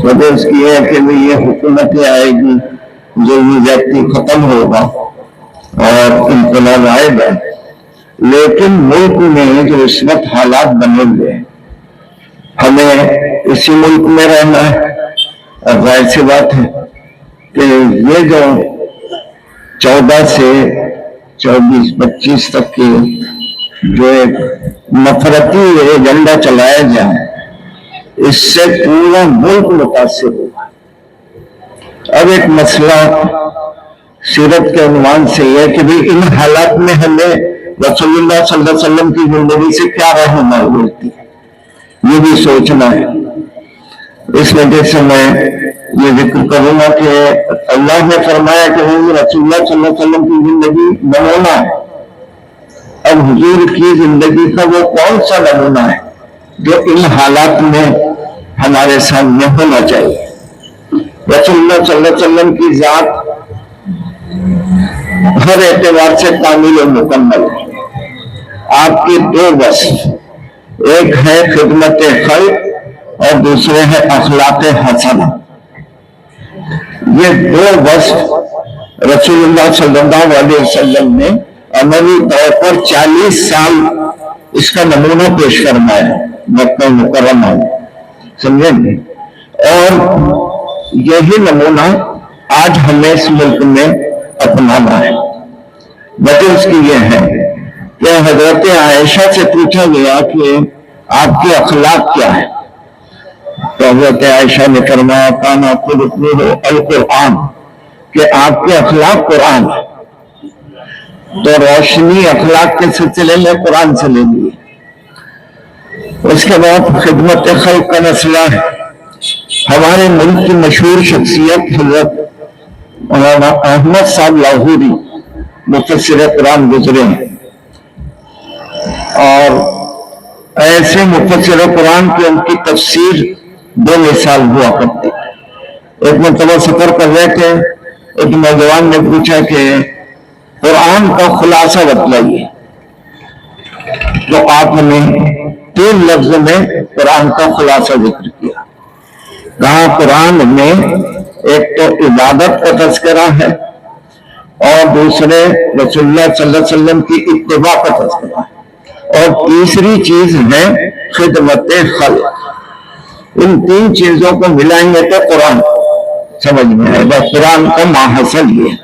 वजह इसकी है कि ये हुकूमतें आएगी, जुल्म ज्यादती खत्म होगा और इनकलाब आएगा, लेकिन मुल्क में जो इस वक्त हालात बने हुए हैं, हमें इसी मुल्क में रहना है। और जाहिर सी बात है कि ये जो 14 से 24-25 तक के जो एक नफरती एजेंडा चलाया जाए, इससे पूरा मुल्क मुतासिर हुआ। अब एक मसला सीरत के उन्वान से यह कि भी इन हालात में हमें रसूलुल्लाह सल्लल्लाहु अलैहि वसल्लम की जिंदगी से क्या रहनुमाई मिलती है, ये भी सोचना है। इस वजह से मैं ये जिक्र करूंगा कि अल्लाह ने फरमाया कि वो रसूलुल्लाह सल्लल्लाहु अलैहि वसल्लम की जिंदगी नमूना है। अब हुजूर की जिंदगी का वो कौन सा नमूना है जो इन हालात में हमारे सामने होना चाहिए। रसूलुल्लाह सल्लल्लाहु अलैहि वसल्लम की जात हर एतबार से कामिल और मुकम्मल है। आपकी 2 वस्फ, एक है खिदमत खल्क और दूसरे है अखलाक हसना। ये 2 वस्फ रसूलुल्लाह सल्लल्लाहु अलैहि वसल्लम ने अमली तौर पर 40 साल इसका नमूना पेश फरमाया मक्का मुकर्रमा में, समझेंगे। और यही नमूना आज हमें इस मुल्क में अपनाना है। वजह उसकी यह है कि हजरत आयशा से पूछा गया कि आपके अखलाक क्या है, तो हजरत आयशा ने फरमाया काना खुलुक़ुहु अल कुरान, कि आपके अखलाक कुरान है। तो रोशनी अखलाक के सिलसिले में कुरान से लेनी है। उसके बाद खिदमत खल्क का मसला है। हमारे मुल्क की मशहूर शख्सियत हजरत मौलाना अहमद साहब लाहौरी मुफस्सिर कुरान गुजरे हैं और ऐसे मुफस्सिर कुरान की उनकी तफसीर 2 मिसाल हुआ करती। एक मरतबा सफर कर रहे थे, एक नौजवान ने पूछा कि कुरान का खुलासा बतलाइए, तो आपने 3 लफ्ज में कुरान का खुलासा जिक्र किया। कहा कुरान में एक तो इबादत का तज़किरा है और दूसरे रसूलुल्लाह सल्लल्लाहु अलैहि वसल्लम की इत्तिबा का तज़किरा है और तीसरी चीज है खिदमत खल्क। इन 3 चीजों को मिलाएंगे तो कुरान समझ में आएगा। कुरान का माहसल ये है।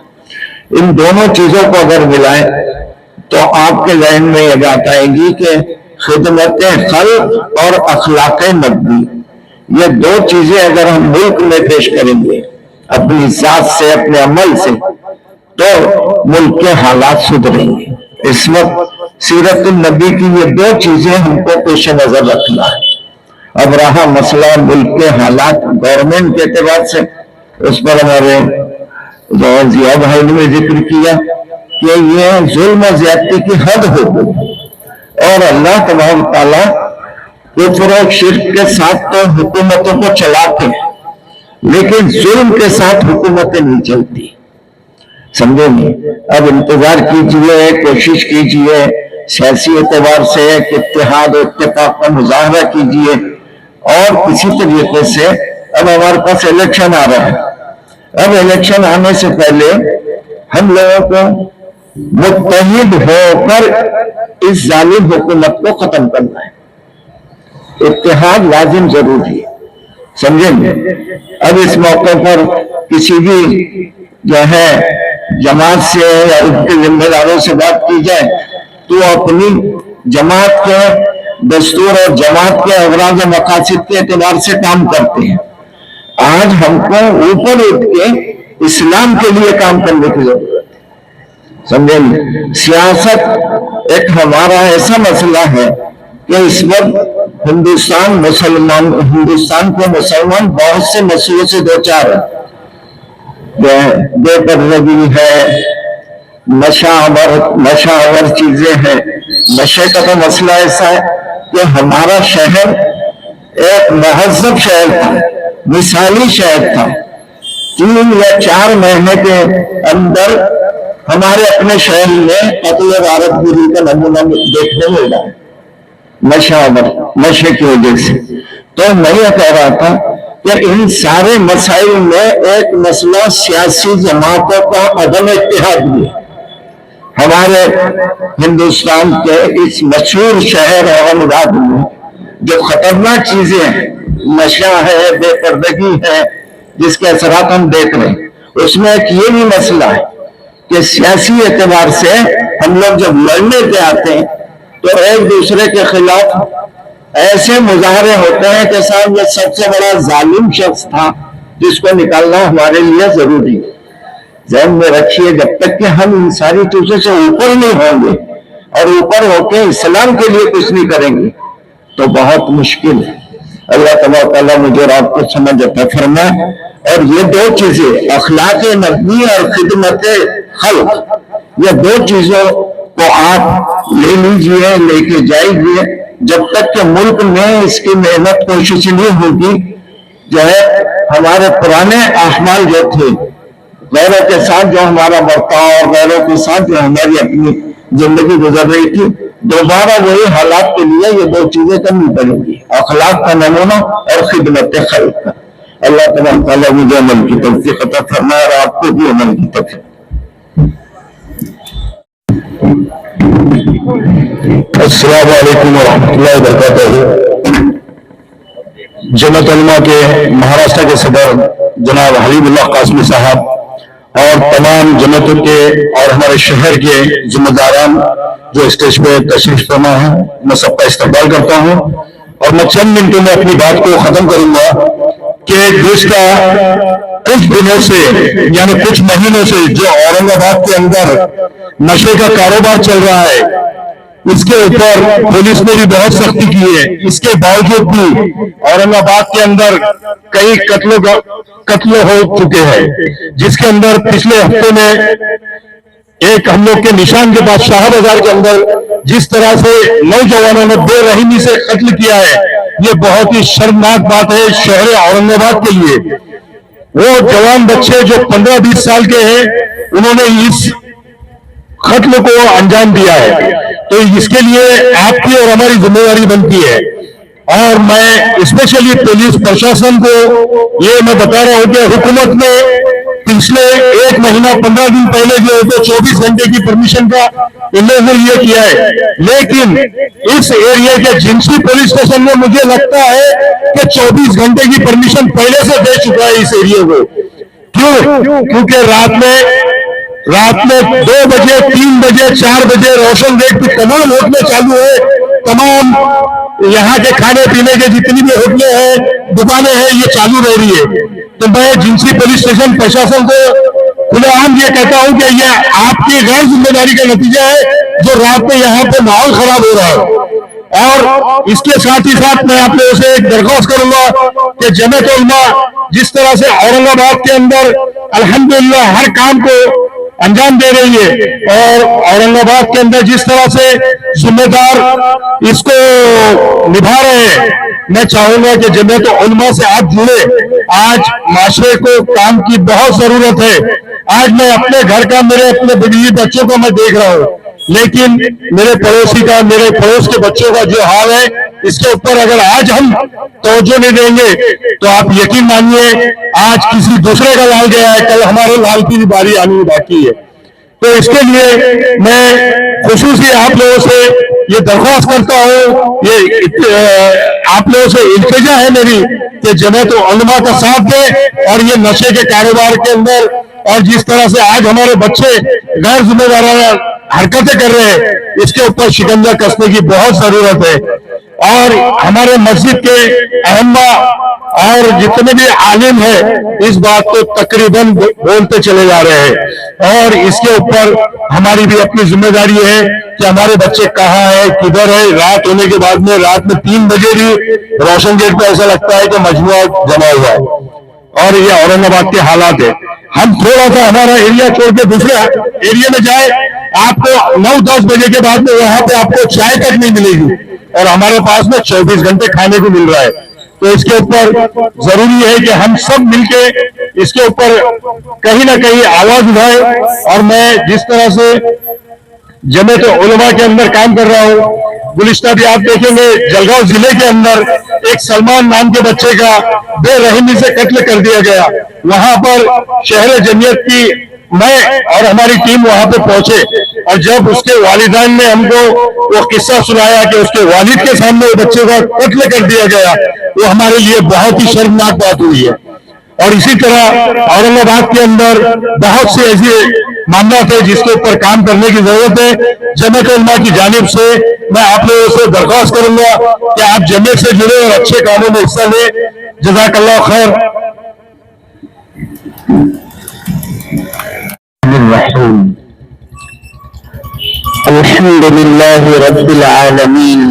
इन दोनों चीजों को अगर मिलाएं तो आपके ज़हन में यह बात आएगी कि खिदमत खल्क और अखलाक नबी, ये दो चीजें अगर हम मुल्क में पेश करेंगे अपनी जात से, अपने अमल से, तो मुल्क के हालात सुधरेंगे। इस वक्त सीरत नबी की ये दो चीजें हमको पेश नजर रखना है। अब रहा मसला मुल्क के हालात गवर्नमेंट के एतबार से, उस पर हमारे जिया भाई ने जिक्र किया कि ये जुल्म ज्यादती की हद हो गई और अल्लाह तबारक तआला कुफ्र और शिर्क के साथ तो हुकूमतों को चलाते हैं, लेकिन जुल्म के साथ हुकूमतें नहीं चलती, समझेंगे। अब इंतजार कीजिए, कोशिश कीजिए, सियासी एतबार से इत्तेहाद इत्तेफाक का मुजाहरा कीजिए, और किसी तरीके से अब हमारे पास इलेक्शन आ रहा है। अब इलेक्शन आने से पहले हम लोगों को मुत्तहिद होकर इस जालिम हुकूमत को खत्म करना है। इत्तेहाद लाजिम जरूरी है, समझेंगे। अब इस मौके पर किसी भी जो है जमात से या उनके जिम्मेदारों से बात की जाए तो अपनी जमात के दस्तूर और जमात के अगराज मकासद के एतबार से काम करते हैं। आज हमको ऊपर उठ के इस्लाम के लिए काम करने की जरूरत है, समझेंगे। सियासत एक हमारा ऐसा मसला है कि इस वक्त हिंदुस्तान के मुसलमान बहुत से मसलों से दो चार बेपरदगी है, नशावर चीजें हैं। नशे का तो मसला ऐसा है कि हमारा शहर एक महजब शहर था, मिसाली शहर था। 3 या 4 महीने के अंदर हमारे अपने शहर में कत्ल गारतगिरी का नमूना देखने मिल रहा है, नशे की वजह से। तो मैं ये कह रहा था कि इन सारे मसाइल में एक मसला सियासी जमातों का अदम इत्तेहाद भी है। हमारे हिंदुस्तान के इस मशहूर शहर औरंगाबाद में जो खतरनाक चीजें हैं, नशा है, बेपर्दगी है, जिसके असरात हम देख रहे हैं, उसमें एक ये भी मसला है कि सियासी एतबार से हम लोग जब लड़ने पे आते हैं तो एक दूसरे के खिलाफ ऐसे मुजाहरे होते हैं कि साहब ये सबसे बड़ा जालिम शख्स था जिसको निकालना हमारे लिए जरूरी है। ज़हन में रखिए, जब तक कि हम इन सारी चीजों से ऊपर नहीं होंगे और ऊपर होके इस्लाम के लिए कुछ नहीं करेंगे तो बहुत मुश्किल है। अल्लाह तबारक तआला मुझे और आपको समझ अता फरमाए। और ये दो चीजें अखलाक नबी और खिदमत खल्क, ये दो चीजों को आप ले लीजिए, लेके जाइए। जब तक कि मुल्क में इसकी मेहनत कोशिश नहीं होगी, जो है हमारे पुराने अहमाल जो थे, गैरों के साथ जो हमारा बर्ताव और गैरों के साथ जो हमारी अपनी जिंदगी गुजर रही थी, दोबारा वही हालात के लिए ये दो चीजें करनी पड़ेंगी, अखलाक का नमूना और खिदमत खल्क का। अल्लाह तबारक तआला मुझे अमल की तौफीक अता फरमाए और आपको भी अमल की तौफीक। अस्सलाम वालेकुम रहमतुल्लाहि व बरकातहू। जमात उलमा के महाराष्ट्र के सदर जनाब हबीबुल्लाह कासमी साहब और तमाम जमातों के और हमारे शहर के जिम्मेदारान जो स्टेज पे तशरीफ फरमा है, मैं सबका इस्तकबाल करता हूँ। और मैं चंद मिनटों में अपनी बात को खत्म करूंगा कि गुज़िश्ता कुछ दिनों से यानी कुछ महीनों से जो औरंगाबाद के अंदर नशे का कारोबार चल रहा है, इसके ऊपर पुलिस ने भी बहुत सख्ती की है। इसके बावजूद भी औरंगाबाद के अंदर कई कत्ल हो चुके हैं, जिसके अंदर पिछले हफ्ते में एक हम लोग के निशान के पास शाह बाजार के अंदर जिस तरह से नौजवानों ने बेरहमी से कत्ल किया है, ये बहुत ही शर्मनाक बात है शहर औरंगाबाद के लिए। वो जवान बच्चे जो 15-20 साल के हैं, उन्होंने इस कत्ल को अंजाम दिया है। तो इसके लिए आपकी और हमारी जिम्मेदारी बनती है। और मैं स्पेशली पुलिस प्रशासन को ये मैं बता रहा हूं कि हुकूमत ने पिछले 1 महीना 15 दिन पहले जो है तो 24 घंटे की परमिशन का ये किया है, लेकिन इस एरिया के जिंसी पुलिस स्टेशन में मुझे लगता है कि 24 घंटे की परमिशन पहले से दे चुका है इस एरिया को। क्यों? क्योंकि रात में 2 बजे, 3 बजे, 4 बजे रोशन रेट पे तमाम होटलें चालू है तमाम यहाँ के खाने पीने के जितनी भी होटलें हैं, दुकानें हैं, ये चालू रह रही है। तो मैं जिंसी पुलिस स्टेशन प्रशासन को खुलेआम ये कहता हूँ कि ये आपकी गैर जिम्मेदारी का नतीजा है जो रात में यहाँ पे माहौल खराब हो रहा है। और इसके साथ ही साथ मैं आप लोगों से एक दरख्वास्त करूंगा कि जमीयत उलमा जिस तरह से औरंगाबाद के अंदर अल्हम्दुलिल्लाह हर काम को अंजाम दे रही है और औरंगाबाद के अंदर जिस तरह से जिम्मेदार इसको निभा रहे हैं, मैं चाहूंगा कि जमीयत उलमा से आप जुड़े। आज माशरे को काम की बहुत जरूरत है। आज मैं अपने घर का, मेरे अपने बीवी बच्चों को मैं देख रहा हूँ, लेकिन मेरे पड़ोसी का, मेरे पड़ोस के बच्चों का जो हाल है, इसके ऊपर अगर आज हम तवज्जो नहीं देंगे तो आप यकीन मानिए आज किसी दूसरे का लाल गया है, कल हमारे लाल की भी बारी आनी बाकी है। तो इसके लिए मैं खुसूसी आप लोगों से ये दरख्वास्त करता हूँ, ये आप लोगों से इल्तिजा है मेरी कि जमीयत उलमा का साथ दे और ये नशे के कारोबार के अंदर और जिस तरह से आज हमारे बच्चे गैर जिम्मेदाराना हरकतें कर रहे हैं, इसके ऊपर शिकंजा कसने की बहुत जरूरत है। और हमारे मस्जिद के अहम्मा और जितने भी आलिम हैं इस बात को तकरीबन बोलते चले जा रहे हैं और इसके ऊपर हमारी भी अपनी जिम्मेदारी है कि हमारे बच्चे कहाँ हैं, किधर है। रात होने के बाद में, रात में 3 बजे भी रोशन गेट पे ऐसा लगता है कि मजमुआ जमा हुआ है और ये औरंगाबाद के हालात है। हम थोड़ा सा हमारा एरिया छोड़ के दूसरे एरिया में जाए, आपको 9-10 बजे के बाद में वहां पे आपको चाय तक नहीं मिलेगी और हमारे पास में 24 घंटे खाने को मिल रहा है। तो इसके ऊपर जरूरी है कि हम सब मिलके इसके ऊपर कहीं ना कहीं आवाज उठाएं। और मैं जिस तरह से जमीयत उलमा के अंदर काम कर रहा हूँ, गुलिस्ता भी आप देखेंगे जलगांव जिले के अंदर एक सलमान नाम के बच्चे का बेरहमी से कत्ल कर दिया गया। वहां पर शहर जमीयत की मैं और हमारी टीम वहां पे पहुंचे और जब उसके वालिदैन ने हमको वो किस्सा सुनाया कि उसके वालिद के सामने बच्चे का कत्ल कर दिया गया, वो हमारे लिए बहुत ही शर्मनाक बात हुई है। और इसी तरह औरंगाबाद के अंदर बहुत से ऐसे मामला थे जिसके ऊपर काम करने की जरूरत है। जमीयत उलमा की जानिब से मैं आप लोगों से दरख्वास्त करूंगा कि आप जमीयत से जुड़े और अच्छे कामों में हिस्सा लें। जज़ाकल्लाह खैर। अल्हम्दुलिल्लाह रब्बिल आलमीन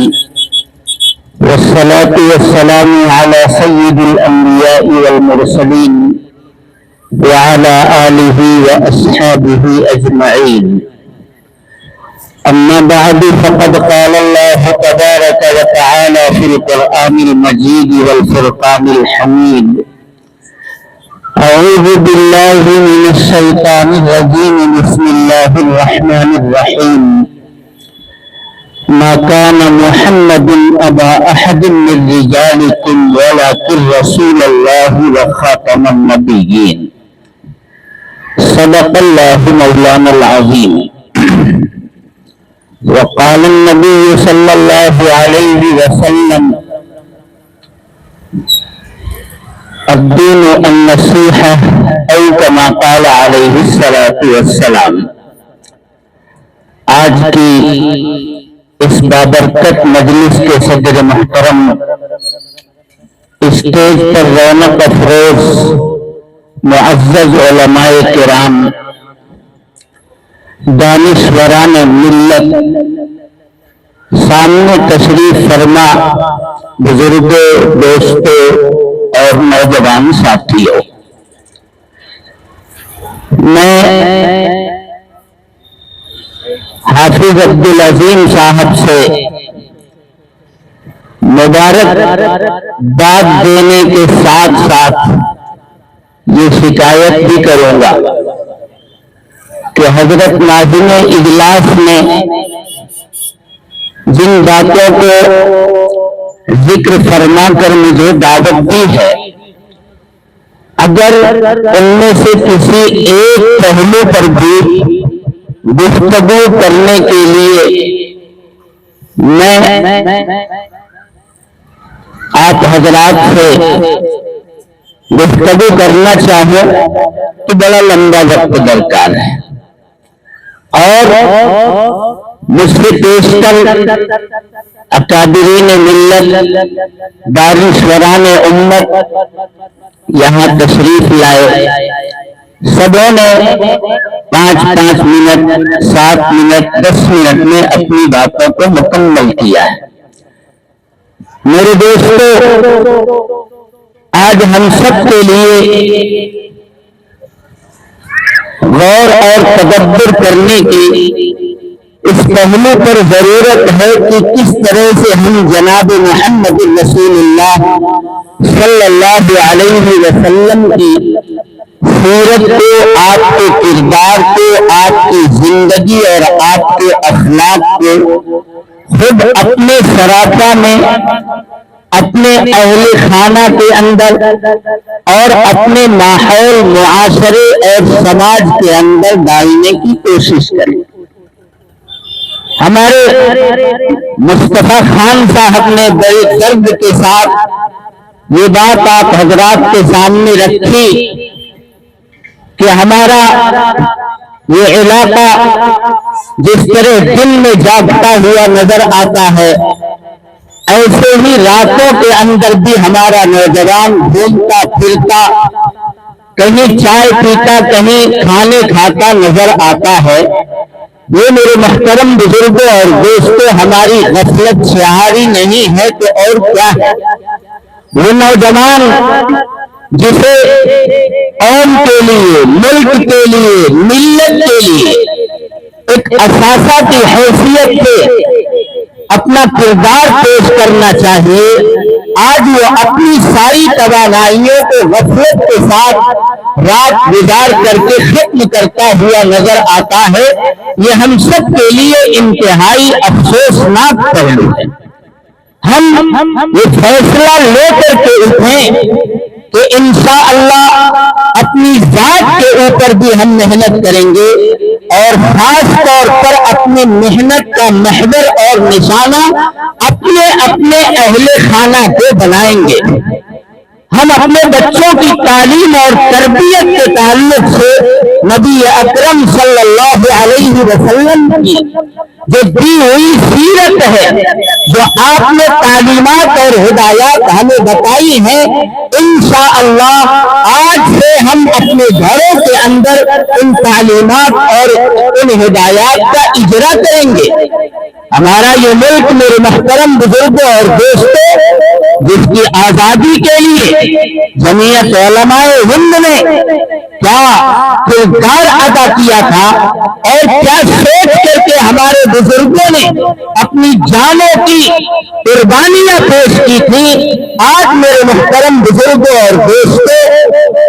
वस्सलातु वस्सलामु अला सय्यिदिल अंबिया वल मुरसलीन व अला आलिहि व अस्हाबिहि अजमईन। अम्मा बअद फक़द क़ाल अल्लाह तबारक व तआला फ़िल क़ुरआनिल मजीद वल फ़ुरक़ानिल हमीद। अऊज़ु बिल्लाहि मिनश शैतानिर रजीम। बिस्मिल्लाहिर रहमानिर रहीम। मा कान मुहम्मदुन अबा अहदिन मिन रिजालिकुम वलाकिन रसूलल्लाहि व खातमन नबिय्यीन। सदक़ल्लाहु मौलानल अज़ीम। वक़ाल नबी सल्लल्लाहु अलैहि वसल्लम अद्दीनु अन्नसीहा औ कमा क़ाल अलैहि सलातु वस्सलाम। आज की इस बाबरकत मजलिस के सदर मुहतरम, स्टेज पर रौनक अफरोज मुअज़्ज़ज़ उलमाए किराम, दानिश्वरान मिल्लत, सामने तशरीफ फरमा बुजुर्गों, दोस्तों और नौजवान साथियों, मैं हाफिज अब्दुल अजीम साहब से मुबारकबाद देने के साथ साथ ये शिकायत भी करूंगा कि हजरत नाज़िम इजलास में जिन बातों को जिक्र फरमा कर मुझे दावत दी है, अगर उनमें से किसी एक पहलू पर भी गुफ्तगू करने के लिए मैं आप हजरात से गुफ्तगू करना चाहूं तो बड़ा लंबा वक्त दरकार है। और मुझसे पेशकर अकाबिरीन मिल्लत, दानिश्वरान उम्मत यहाँ तशरीफ लाए। सबों ने 5-5 मिनट, 7 मिनट, 10 मिनट में अपनी बातों को मुकम्मल किया है। मेरे दोस्तों, आज हम सब के लिए गौर और तदब्बर करने की इस पहलू पर जरूरत है कि किस तरह से हम जनाब मोहम्मद रसूलुल्लाह सल्लल्लाहु अलैहि वसल्लम की सीरत को, आपके किरदार को, आपकी जिंदगी और आपके अखलाक को खुद अपने सरापा में, अपने अहले खाना के अंदर और अपने माहौल, मुआशरे और समाज के अंदर डालने की कोशिश करें। हमारे मुस्तफा खान साहब ने बड़े दर्द के साथ ये बात आप हजरात के सामने रखी कि हमारा ये इलाका जिस तरह दिन में जागता हुआ नजर आता है, ऐसे ही रातों के अंदर भी हमारा नौजवान घूमता फिरता, कहीं चाय पीता, कहीं खाने खाता नजर आता है। ये मेरे मुहतरम बुजुर्गों और दोस्तों, हमारी गफलत शहारी नहीं है तो और क्या है। वो नौजवान जिसे कौम के लिए, मुल्क के लिए, मिल्लत के लिए एक असासा की हैसियत से अपना किरदार पेश करना चाहिए, आज वो अपनी सारी तवानाइयों को गफलत के साथ रात गुजार करके खत्म करता हुआ नजर आता है। ये हम सब के लिए इंतहाई अफसोसनाक पहलू है। हम ये फैसला लेकर के उठें कि इंशाअल्लाह अपनी जात के ऊपर भी हम मेहनत करेंगे और खास तौर पर अपनी मेहनत का महवर और निशाना अपने अपने अहले खाना को बनाएंगे। हम अपने बच्चों की तालीम और तरबियत के ताल्लुक से नबी अकरम सल्लल्लाहु अलैहि वसल्लम की जो दी हुई सीरत है, जो आपने तालीमात और हिदायत हमें बताई है, इंशाअल्लाह आज से हम अपने घरों के अंदर इन तालीमात और इन हिदायत का इजरा करेंगे। हमारा ये मुल्क मेरे मुहतरम बुजुर्गों और दोस्तों, जिसकी आजादी के लिए जमीयत उलमाए हिंद ने क्या किरदार अदा किया था और क्या सोच करके हमारे बुजुर्गों ने अपनी जानों की कुर्बानियां पेश की थी, आज मेरे मुहतरम बुजुर्गों और दोस्तों,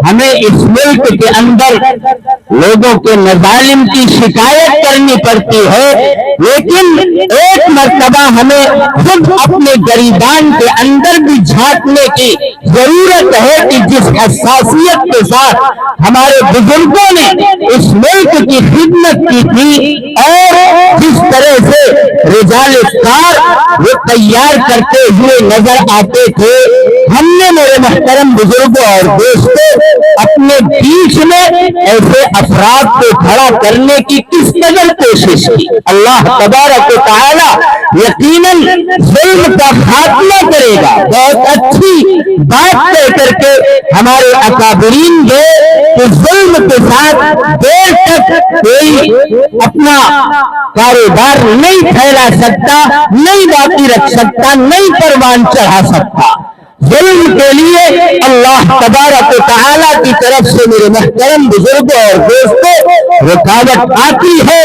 हमें इस मुल्क के अंदर लोगों के मजालिम की शिकायत करनी पड़ती है, लेकिन एक मर्तबा हमें खुद अपने गरीबान के अंदर भी झांकने की जरूरत है कि जिस हसासियत के साथ हमारे बुजुर्गों ने इस मुल्क की खिदमत की थी और जिस तरह से रिजाल कार वो तैयार करते हुए नजर आते थे, हमने मेरे मुहतरम बुजुर्गों और दोस्तों अपने बीच में ऐसे अफराद को खड़ा करने की किस कदर कोशिश की। अल्लाह तबारक व तआला यकीनन जुल्म का खात्मा करेगा। बहुत अच्छी बात कह करके हमारे अकाबरीन गए कि जुल्म के साथ देर तक कोई अपना कारोबार नहीं फैला सकता, नहीं बाकी रख सकता, नहीं परवान चढ़ा सकता। जुल्म के लिए अल्लाह तबारक व तआला की तरफ से मेरे मुहतरम बुजुर्गों और दोस्तों रुकावट आती है।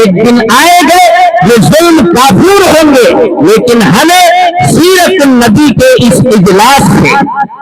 एक दिन आएगा ये जुल्म काफूर होंगे, लेकिन हमें सीरत नबी के इस इजलास से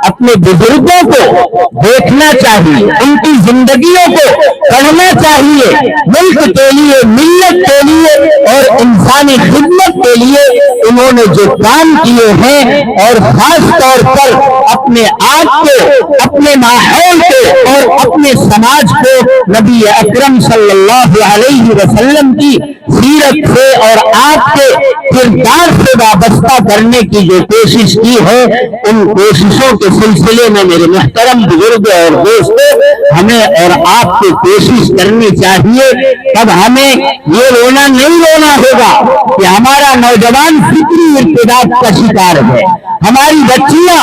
अपने बुजुर्गों को देखना चाहिए, उनकी जिंदगियों को पढ़ना चाहिए। मुल्क के लिए, मिल्लत के लिए और इंसानी खिदमत के लिए उन्होंने जो काम किए हैं और खास तौर पर अपने आप को, अपने माहौल को और अपने समाज को नबी अकरम सल्लल्लाहु अलैहि वसल्लम की सीरत से और आपके किरदार से वाबस्ता करने की जो कोशिश की है, उन कोशिशों के सिलसिले में मेरे मुहतरम बुजुर्ग और दोस्तों ہمیں اور آپ کو کوشش کرنی چاہیے. تب ہمیں یہ رونا نہیں رونا ہوگا کہ ہمارا نوجوان فکری ارتداد کا شکار ہے, ہماری بچیاں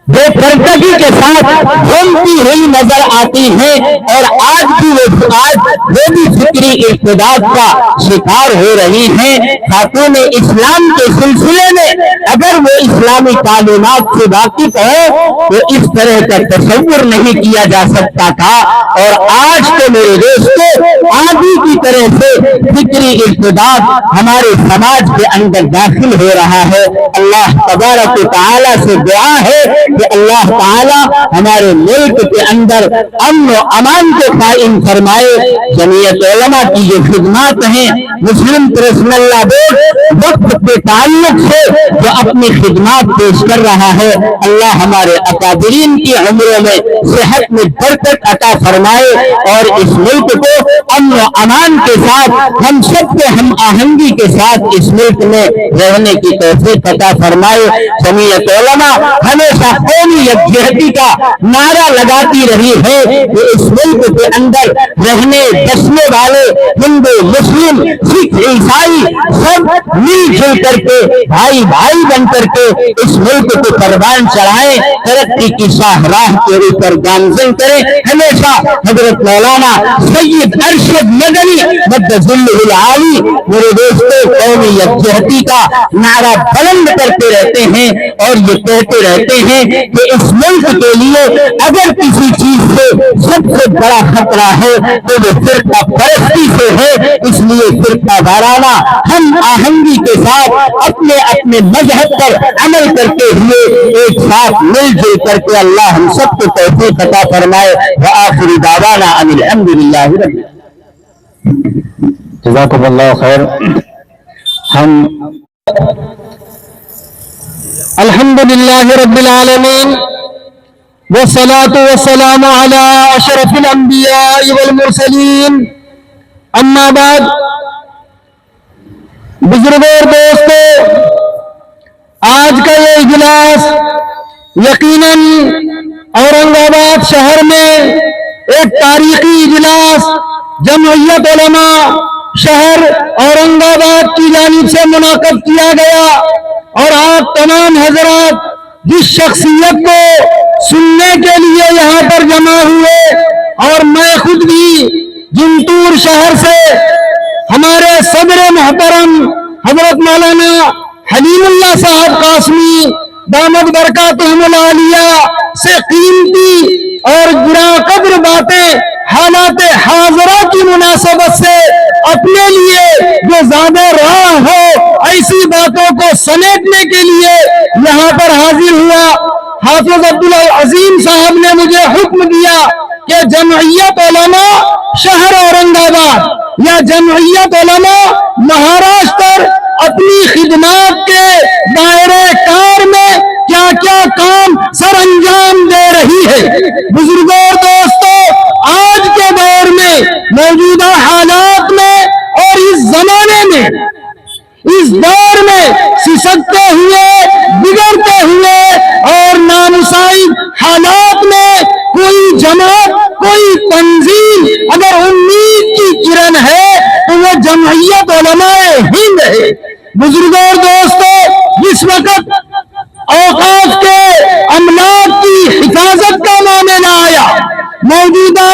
بے پردگی کے ساتھ گھومتی ہوئی نظر آتی ہیں, اور آج بھی وہ بھی فکری ارتداد کا شکار ہو رہی ہیں. خاتون اسلام کے سلسلے میں اگر وہ اسلامی تعلیمات سے واقف ہو تو اس طرح کا تصور نہیں کیا جا سکتا تھا. اور آج تو میرے دوستوں آندھی کی طرح سے فکری ارتداد ہمارے سماج کے اندر داخل ہو رہا ہے. اللہ تبارک و تعالی سے دعا ہے کہ اللہ تعالی ہمارے ملک کے اندر امن و امان کو قائم فرمائے. جمعیت علماء کی جو خدمات ہیں, مسلم پریس اللہ بورڈ وقت کے تعلق سے جو اپنی خدمات پیش کر رہا ہے, اللہ ہمارے اکابرین کی عمروں میں صحت میں برکت عطا فرمائے اور اس ملک کو امن و امان کے ساتھ ہم سب کے ہم آہنگی کے ساتھ اس ملک میں رہنے کی توفیق عطا فرمائے. جمعیت علماء ہمیشہ قومی یکجہتی کا نعرہ لگاتی رہی ہے کہ اس ملک کے اندر رہنے بسنے والے ہندو, مسلم, سکھ, عیسائی سب مل جل کر کے بھائی بھائی بن کر کے اس ملک کو پروان چڑھائیں, ترقی کی شاہراہ کے اوپر گامزن کریں. ہمیشہ حضرت مولانا سید ارشد مدنی مدظلہ العالی میرے دوستوں قومی یکجہتی کا نعرہ بلند کرتے رہتے ہیں اور یہ کہتے رہتے ہیں کہ اس ملک کے لیے اگر کسی چیز سے سب سے بڑا خطرہ ہے تو وہ فرقہ پرستی سے ہے. اس لیے فرقہ وارانہ ہم آہنگی کے ساتھ اپنے اپنے مذہب پر عمل کرتے ہوئے ایک ساتھ مل جل کر کے اللہ ہم سب کو توفیق عطا فرمائے. وآخر دعوانا ان الحمدللہ رب العالمین. جزاکم اللہ خیر. ہم الحمدللہ رب العالمین والصلاة والسلام على اشرف الانبیاء والمرسلین. اما بعد, بزرگوں اور دوستوں, آج کا یہ اجلاس یقیناً اورنگ آباد شہر میں ایک تاریخی اجلاس جمعیت علماء شہر اورنگ آباد کی جانب سے منعقد کیا گیا, اور آپ تمام حضرات جس شخصیت کو سننے کے لیے یہاں پر جمع ہوئے, اور میں خود بھی جنتور شہر سے ہمارے صدر محترم حضرت مولانا حلیم اللہ صاحب قاسمی دامت برکاتہم العالیہ سے قیمتی اور گراں قدر باتیں حالات حاضرہ کی مناسبت سے اپنے لیے جو زیادہ راہ ہو ایسی باتوں کو سمیٹنے کے لیے یہاں پر حاضر ہوا. حافظ عبدالعظیم صاحب نے مجھے حکم دیا کہ جمعیت علماء شہر اورنگ آباد یا جمعیت علماء مہاراشٹر اپنی خدمات کے دائرے کار میں کیا کیا کام سر انجام دے رہی ہے. بزرگوں اور دوستوں, آج کے دور میں موجودہ حالات میں اور اس زمانے میں اس دور میں سسکتے ہوئے بگڑتے ہوئے اور نامساعد حالات میں کوئی جماعت کوئی تنظیم اگر امید کی کرن ہے تو وہ جمعیت علماء ہند ہے. بزرگوں اور دوستوں, جس وقت اوقاف کے املاک کی حفاظت کا معاملہ آیا, موجودہ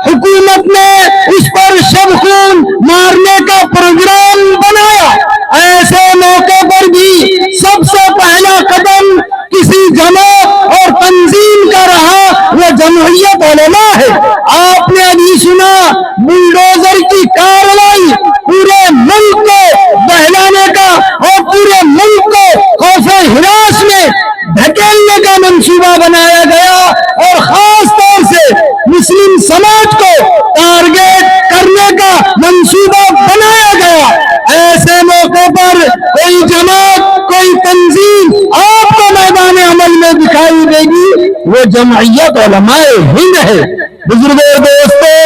حکومت نے اس پر شب خون مارنے کا پروگرام بنایا. ایسے موقع پر بھی سب سے پہلا قدم کسی جماعت اور تنظیم کا رہا وہ جمعیت علماء ہے. آپ نے ابھی سنا بلڈوزر کی کارروائی پورے ملک کو بہلانے کا اور پورے ملک کو خوف ہراس میں دھکیلنے کا منصوبہ بنایا گیا, اور خاص طور سے مسلم سماج کو ٹارگیٹ کرنے کا منصوبہ بنایا گیا. ایسے موقع پر کوئی جماعت کوئی تنظیم آپ کو میدان عمل میں دکھائی دے گی, وہ جمعیت علماء ہند ہے. بزرگوں دوستوں,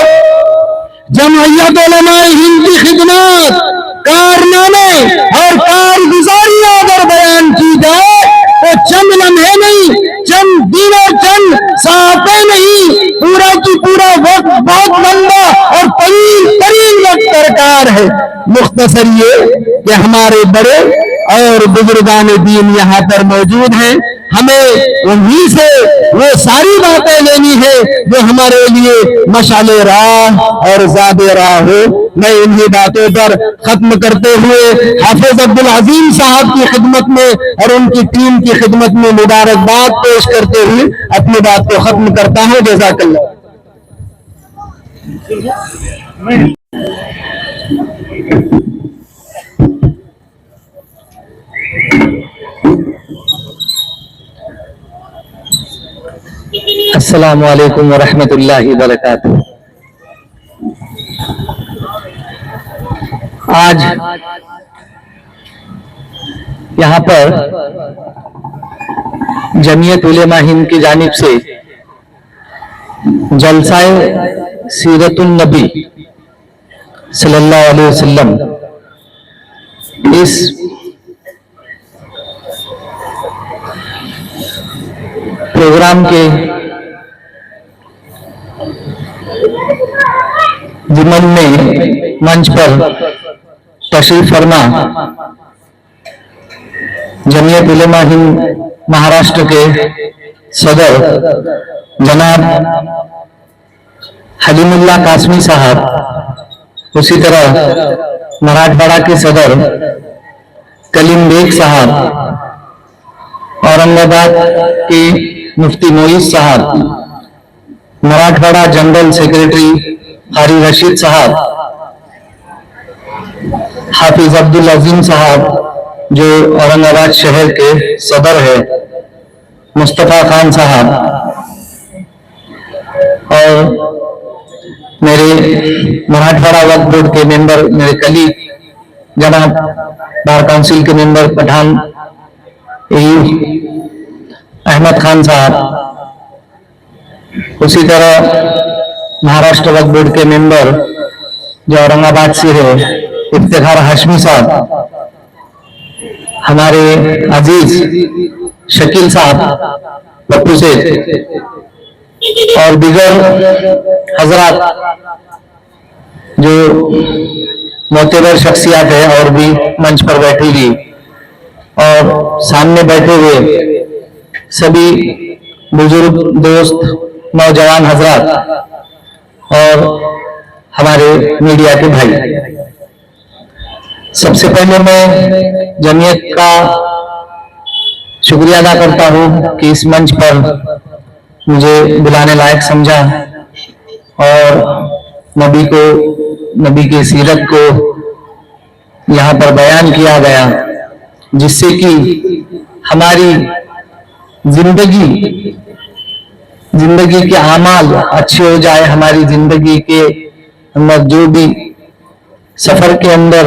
جمعیت علماء ہند کی خدمات, کارنامے اور کارگزاریاں اگر بیان کی جائے تو چند لمحے نہیں, چند دن اور چند ساعتیں نہیں, کا وقت بہت لمبا اور طویل ترین وقت درکار ہے. مختصر یہ کہ ہمارے بڑے اور بزرگان دین یہاں پر موجود ہیں. ہمیں انہی سے وہ ساری باتیں لینی ہے جو ہمارے لیے مشعل راہ اور زاد راہ ہو. میں انہی باتوں پر ختم کرتے ہوئے حافظ عبدالعظیم صاحب کی خدمت میں اور ان کی ٹیم کی خدمت میں مبارکباد پیش کرتے ہوئے اپنی بات کو ختم کرتا ہوں. جزاک اللہ. السلام علیکم ورحمۃ اللہ وبرکاتہ. آج یہاں پر جمعیت علماء ہند کی جانب سے جلسہ سیرت النبی صلی اللہ علیہ وسلم اس پروگرام کے ضمن میں منچ پر تشریف فرما جمعیت علماء ہند مہاراشٹر کے صدر جناب حلیم اللہ قاسمی صاحب، اسی طرح مراٹھواڑہ کے صدر کلیم بیگ صاحب، اورنگ آباد کے مفتی معیز صاحب، مراٹھواڑہ جنرل سیکرٹری قاری رشید صاحب، حافظ عبدالعظیم صاحب جو اورنگ آباد شہر کے صدر ہے، مصطفیٰ خان صاحب، اور میرے مراٹھواڑہ وقف بورڈ کے ممبر میرے کلیگ جناب بار کونسل کے ممبر پٹھان احمد خان صاحب، اسی طرح مہاراشٹر وقف بورڈ کے ممبر جو اورنگ آباد سے ہے افتخار ہاشمی صاحب، ہمارے عزیز شکیل صاحب بپو سے، اور دیگر حضرات جو معتبر شخصیات ہیں اور بھی منچ پر بیٹھی ہوئی، اور سامنے بیٹھے ہوئے سبھی بزرگ دوست نوجوان حضرات اور ہمارے میڈیا کے بھائی، سب سے پہلے میں جمعیت کا شکریہ ادا کرتا ہوں کہ اس منچ پر مجھے بلانے لائق سمجھا اور نبی کی سیرت کو یہاں پر بیان کیا گیا، جس سے کہ ہماری زندگی کے اعمال اچھے ہو جائے. ہماری زندگی کے اندر جو بھی سفر کے اندر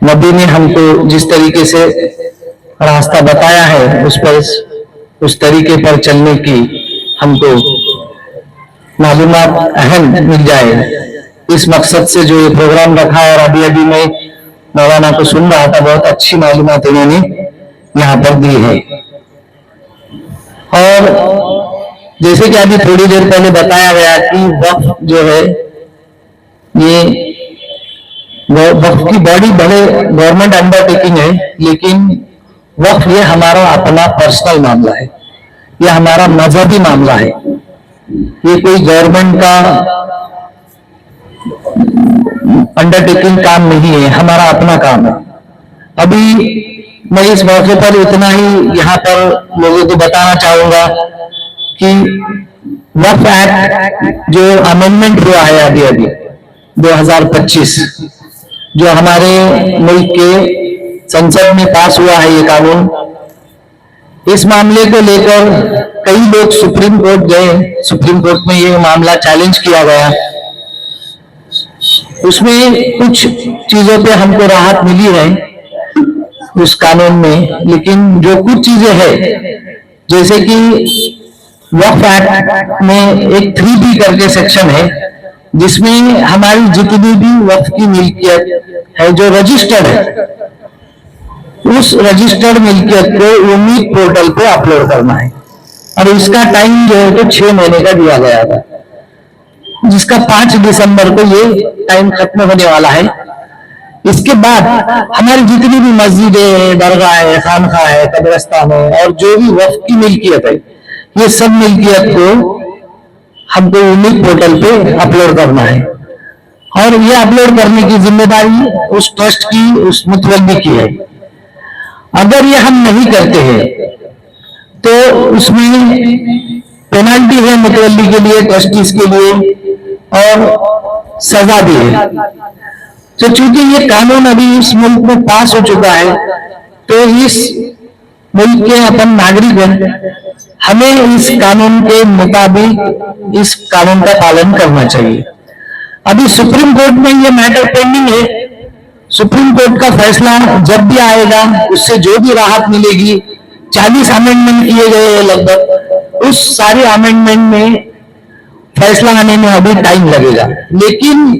نبی نے ہم کو جس طریقے سے راستہ بتایا ہے اس طریقے پر چلنے کی ہم کو معلومات اہم مل جائے. اس مقصد سے جو یہ پروگرام رکھا ہے، اور ابھی میں مولانا کو سن رہا تھا، بہت اچھی معلومات انہوں نے یہاں پر دی ہے. اور جیسے کہ ابھی تھوڑی دیر پہلے بتایا گیا کہ وقف جو ہے یہ وقف کی باڈی بڑے گورنمنٹ انڈر ٹیکنگ ہے، لیکن وقف یہ ہمارا اپنا پرسنل معاملہ ہے، یہ ہمارا مذہبی معاملہ ہے، یہ کوئی گورنمنٹ کا انڈر ٹیکنگ کام نہیں ہے، ہمارا اپنا کام ہے. ابھی میں اس موقع پر اتنا ہی یہاں پر لوگوں کو بتانا چاہوں گا کہ وقف ایکٹ جو امینڈمنٹ ہوا ہے ابھی 2025 جو ہمارے ملک کے سنسد میں پاس ہوا ہے یہ قانون، اس معاملے کو لے کر کئی لوگ سپریم کورٹ گئے. سپریم کورٹ میں یہ معاملہ چیلنج کیا گیا. اس میں کچھ چیزوں پہ ہم کو راحت ملی ہے اس قانون میں، لیکن جو کچھ چیزیں ہیں جیسے کہ وقف ایکٹ میں ایک 3B کر کے سیکشن ہے جس میں ہماری جتنی بھی وقف کی ملکیت ہے جو رجسٹرڈ ہے، اس رجسٹرڈ ملکیت کو امید پورٹل پہ اپلوڈ کرنا ہے، اور اس کا ٹائم جو ہے تو 6 مہینے کا دیا گیا تھا. जिसका 5 दिसंबर को ये टाइम खत्म होने वाला है। इसके बाद हमारी जितनी भी मस्जिदें, दरगाह है, खानखा है, कब्रिस्तान है और जो भी वक्फ की मिल्कियत है, ये सब मिल्कियत को हमको यूनिक पोर्टल पे अपलोड करना है और ये अपलोड करने की जिम्मेदारी उस ट्रस्ट की, उस मुतवल्ली की है। अगर ये हम नहीं करते हैं तो उसमें पेनाल्टी है मुतवल्ली के लिए, ट्रस्टीज के लिए और सजा भी है। तो चूंकि ये कानून अभी इस मुल्क में पास हो चुका है तो इस मुल्क के अपन नागरिक हैं, हमें इस कानून के मुताबिक इस कानून का पालन करना चाहिए। अभी सुप्रीम कोर्ट में ये मैटर पेंडिंग है। सुप्रीम कोर्ट का फैसला जब भी आएगा उससे जो भी राहत मिलेगी, 40 अमेंडमेंट किए गए हैं लगभग, उस सारे अमेंडमेंट में फैसला आने में अभी टाइम लगेगा। लेकिन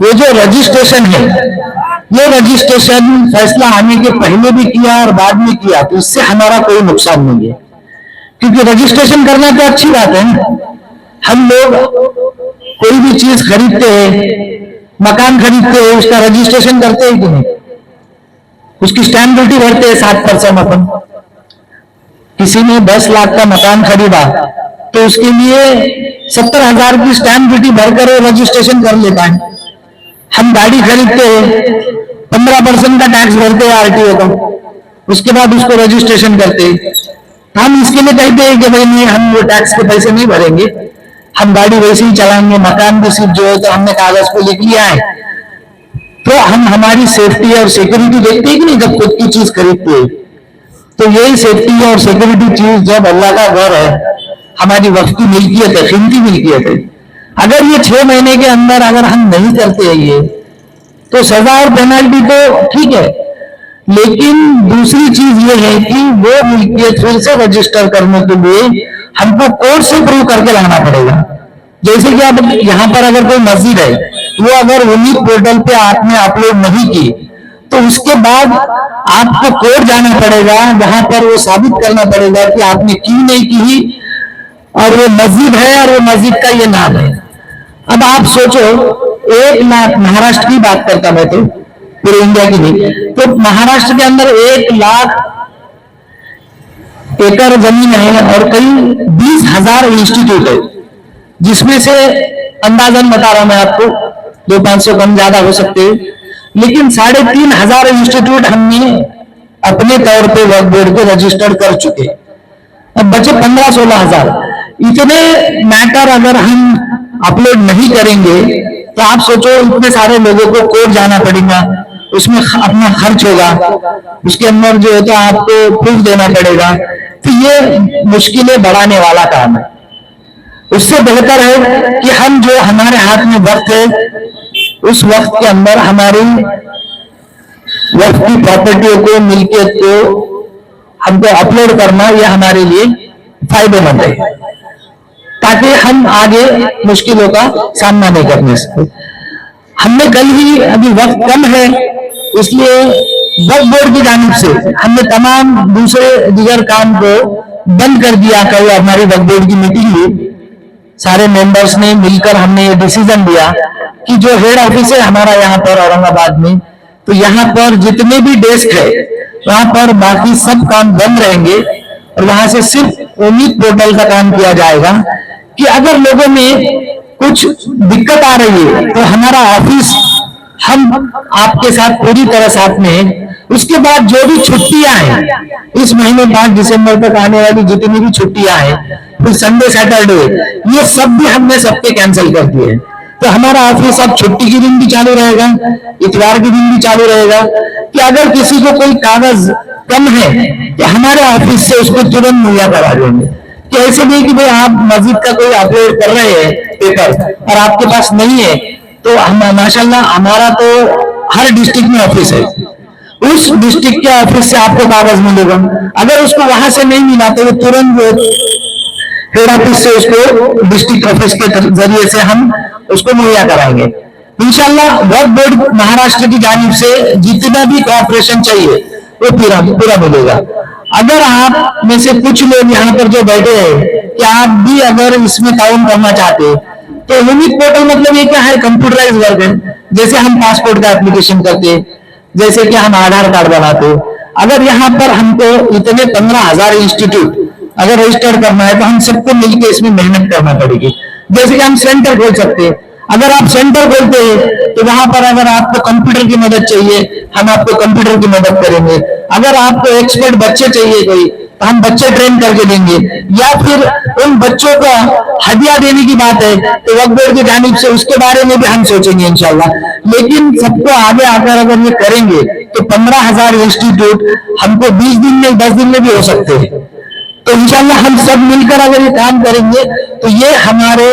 ये जो रजिस्ट्रेशन है, ये रजिस्ट्रेशन फैसला आने के पहले भी किया और बाद में किया तो इससे हमारा कोई नुकसान नहीं है, क्योंकि रजिस्ट्रेशन करना तो अच्छी बात है ना। हम लोग कोई भी चीज खरीदते हैं, मकान खरीदते हैं, उसका रजिस्ट्रेशन करते हैं कि नहीं? उसकी स्टैंप ड्यूटी भरते हैं 7% अपन। किसी ने 10 लाख का मकान खरीदा तो उसके लिए 70,000 की स्टैंप ड्यूटी भरकर रजिस्ट्रेशन कर लेता है। हम गाड़ी खरीदते हैं, 15% का टैक्स भरते हैं आरटीओ का, उसके बाद उसको रजिस्ट्रेशन करते हैं। हम इसके लिए कहते हैं कि भाई नहीं, हम वो टैक्स के पैसे नहीं भरेंगे, हम गाड़ी वैसे ही चलाएंगे, मकान भी सिर्फ जो है तो हमने कागज पे लिख लिया है। तो हम हमारी सेफ्टी और सिक्योरिटी देखते हैं कि नहीं जब खुद की चीज खरीदते हैं। तो यही सेफ्टी और सिक्योरिटी चीज जब अल्लाह का घर है, हमारी वक्त की मिल्कियत है, कीमती मिल्कियत है, अगर ये 6 महीने के अंदर अगर हम नहीं करते हैं ये, तो सजा और पेनल्टी तो ठीक है, लेकिन दूसरी चीज ये है कि वो मिल्कियत फिर से रजिस्टर करने के लिए हमको कोर्ट से प्रूव करके लाना पड़ेगा। जैसे कि अब यहाँ पर अगर कोई मस्जिद है, वो अगर यूनिक पोर्टल पे आपने अपलोड नहीं की तो उसके बाद आपको कोर्ट जाना पड़ेगा, जहां पर वो साबित करना पड़ेगा कि आपने की नहीं की और वो मस्जिद है और वो मस्जिद का ये नाम है। अब आप सोचो, 1 लाख, महाराष्ट्र की बात करता मैं तो, पूरे इंडिया की नहीं, तो महाराष्ट्र के अंदर 1 लाख एकड़ जमीन है और कई 20,000 इंस्टीट्यूट है, जिसमें से अंदाजन बता रहा हूं मैं आपको, 200-500 कम ज्यादा हो सकते हैं, लेकिन 3,500 इंस्टीट्यूट हमने अपने तौर पे वक्फ बोर्ड को रजिस्टर्ड कर चुके। अब बचे 15-16,000। इतने मैटर अगर हम अपलोड नहीं करेंगे तो आप सोचो इतने सारे लोगों को कोर्ट जाना पड़ेगा, उसमें अपना खर्च होगा, उसके अंदर जो है तो आपको प्रूफ देना पड़ेगा, तो ये मुश्किलें बढ़ाने वाला काम है। उससे बेहतर है कि हम जो हमारे हाथ में वक्त है, उस वक्त के अंदर हमारी वक्त की प्रॉपर्टियों को, मिल्कियत को हमको अपलोड करना, यह हमारे लिए फायदेमंद है, ताकि हम आगे मुश्किलों का सामना नहीं करने सकते। हमने कल ही, अभी वक्त कम है इसलिए वक्फ बोर्ड की जानिब से हमने तमाम दूसरे दीगर काम को बंद कर दिया। कल हमारी वक्फ बोर्ड की मीटिंग हुई, सारे मेंबर्स ने मिलकर हमने ये डिसीजन लिया कि जो हेड ऑफिस है हमारा यहाँ पर औरंगाबाद में, तो यहाँ पर जितने भी डेस्क है वहां पर बाकी सब काम बंद रहेंगे और वहां से सिर्फ उम्मीद पोर्टल का काम किया जाएगा कि अगर लोगों में कुछ दिक्कत आ रही है तो हमारा ऑफिस, हम आपके साथ पूरी तरह साथ में है। उसके बाद जो भी छुट्टियां हैं, इस महीने 5 दिसंबर तक आने वाली जितनी भी छुट्टियां हैं, फिर संडे सैटरडे, ये सब भी हमने सबके कैंसिल कर दिए हैं। तो हमारा ऑफिस अब छुट्टी के दिन भी चालू रहेगा, इतवार के दिन भी चालू रहेगा, कि अगर किसी को कोई कागज कम है तो हमारे ऑफिस से उसको तुरंत मुहैया करा देंगे। कि ऐसे नहीं कि भाई आप मस्जिद का कोई अपलोड कर रहे हैं पेपर और आपके पास नहीं है, तो हम माशाल्लाह हमारा तो हर डिस्ट्रिक्ट में ऑफिस है, उस डिस्ट्रिक्ट के ऑफिस से आपको कागज मिलेगा। अगर उसको वहां से नहीं मिला तो वो तुरंत हेड ऑफिस से उसको डिस्ट्रिक्ट ऑफिस के जरिए से हम उसको मुहैया कराएंगे। इंशाल्लाह वक्फ बोर्ड महाराष्ट्र की जानिब से जितना भी कोऑपरेशन चाहिए वो पूरा मिलेगा। अगर आप में से कुछ लोग यहाँ पर जो बैठे हैं कि आप भी अगर इसमें ताउन करना चाहते तो यूनिक पोर्टल मतलब ये क्या है, कंप्यूटराइज वर्क है। जैसे हम पासपोर्ट का एप्लीकेशन करते हैं, जैसे कि हम आधार कार्ड बनाते हैं, अगर यहाँ पर हमको इतने 15,000 इंस्टीट्यूट अगर रजिस्टर करना है तो हम सबको मिलकर इसमें मेहनत करना पड़ेगी। जैसे कि हम सेंटर खोल सकते हैं, अगर आप सेंटर खोलते हैं तो वहां पर अगर आपको कंप्यूटर की मदद चाहिए हम आपको कंप्यूटर की मदद करेंगे, अगर आपको एक्सपर्ट बच्चे चाहिए कोई तो हम बच्चे ट्रेन करके देंगे, या फिर उन बच्चों का हदिया देने की बात है तो वक्फ बोर्ड की जानिब से उसके बारे में भी हम सोचेंगे इंशाल्लाह। लेकिन सबको आगे आकर अगर ये करेंगे तो 15,000 इंस्टीट्यूट हमको 20 दिन में 10 दिन में भी हो सकते हैं। तो इंशाल्लाह हम सब मिलकर अगर ये काम करेंगे तो ये हमारे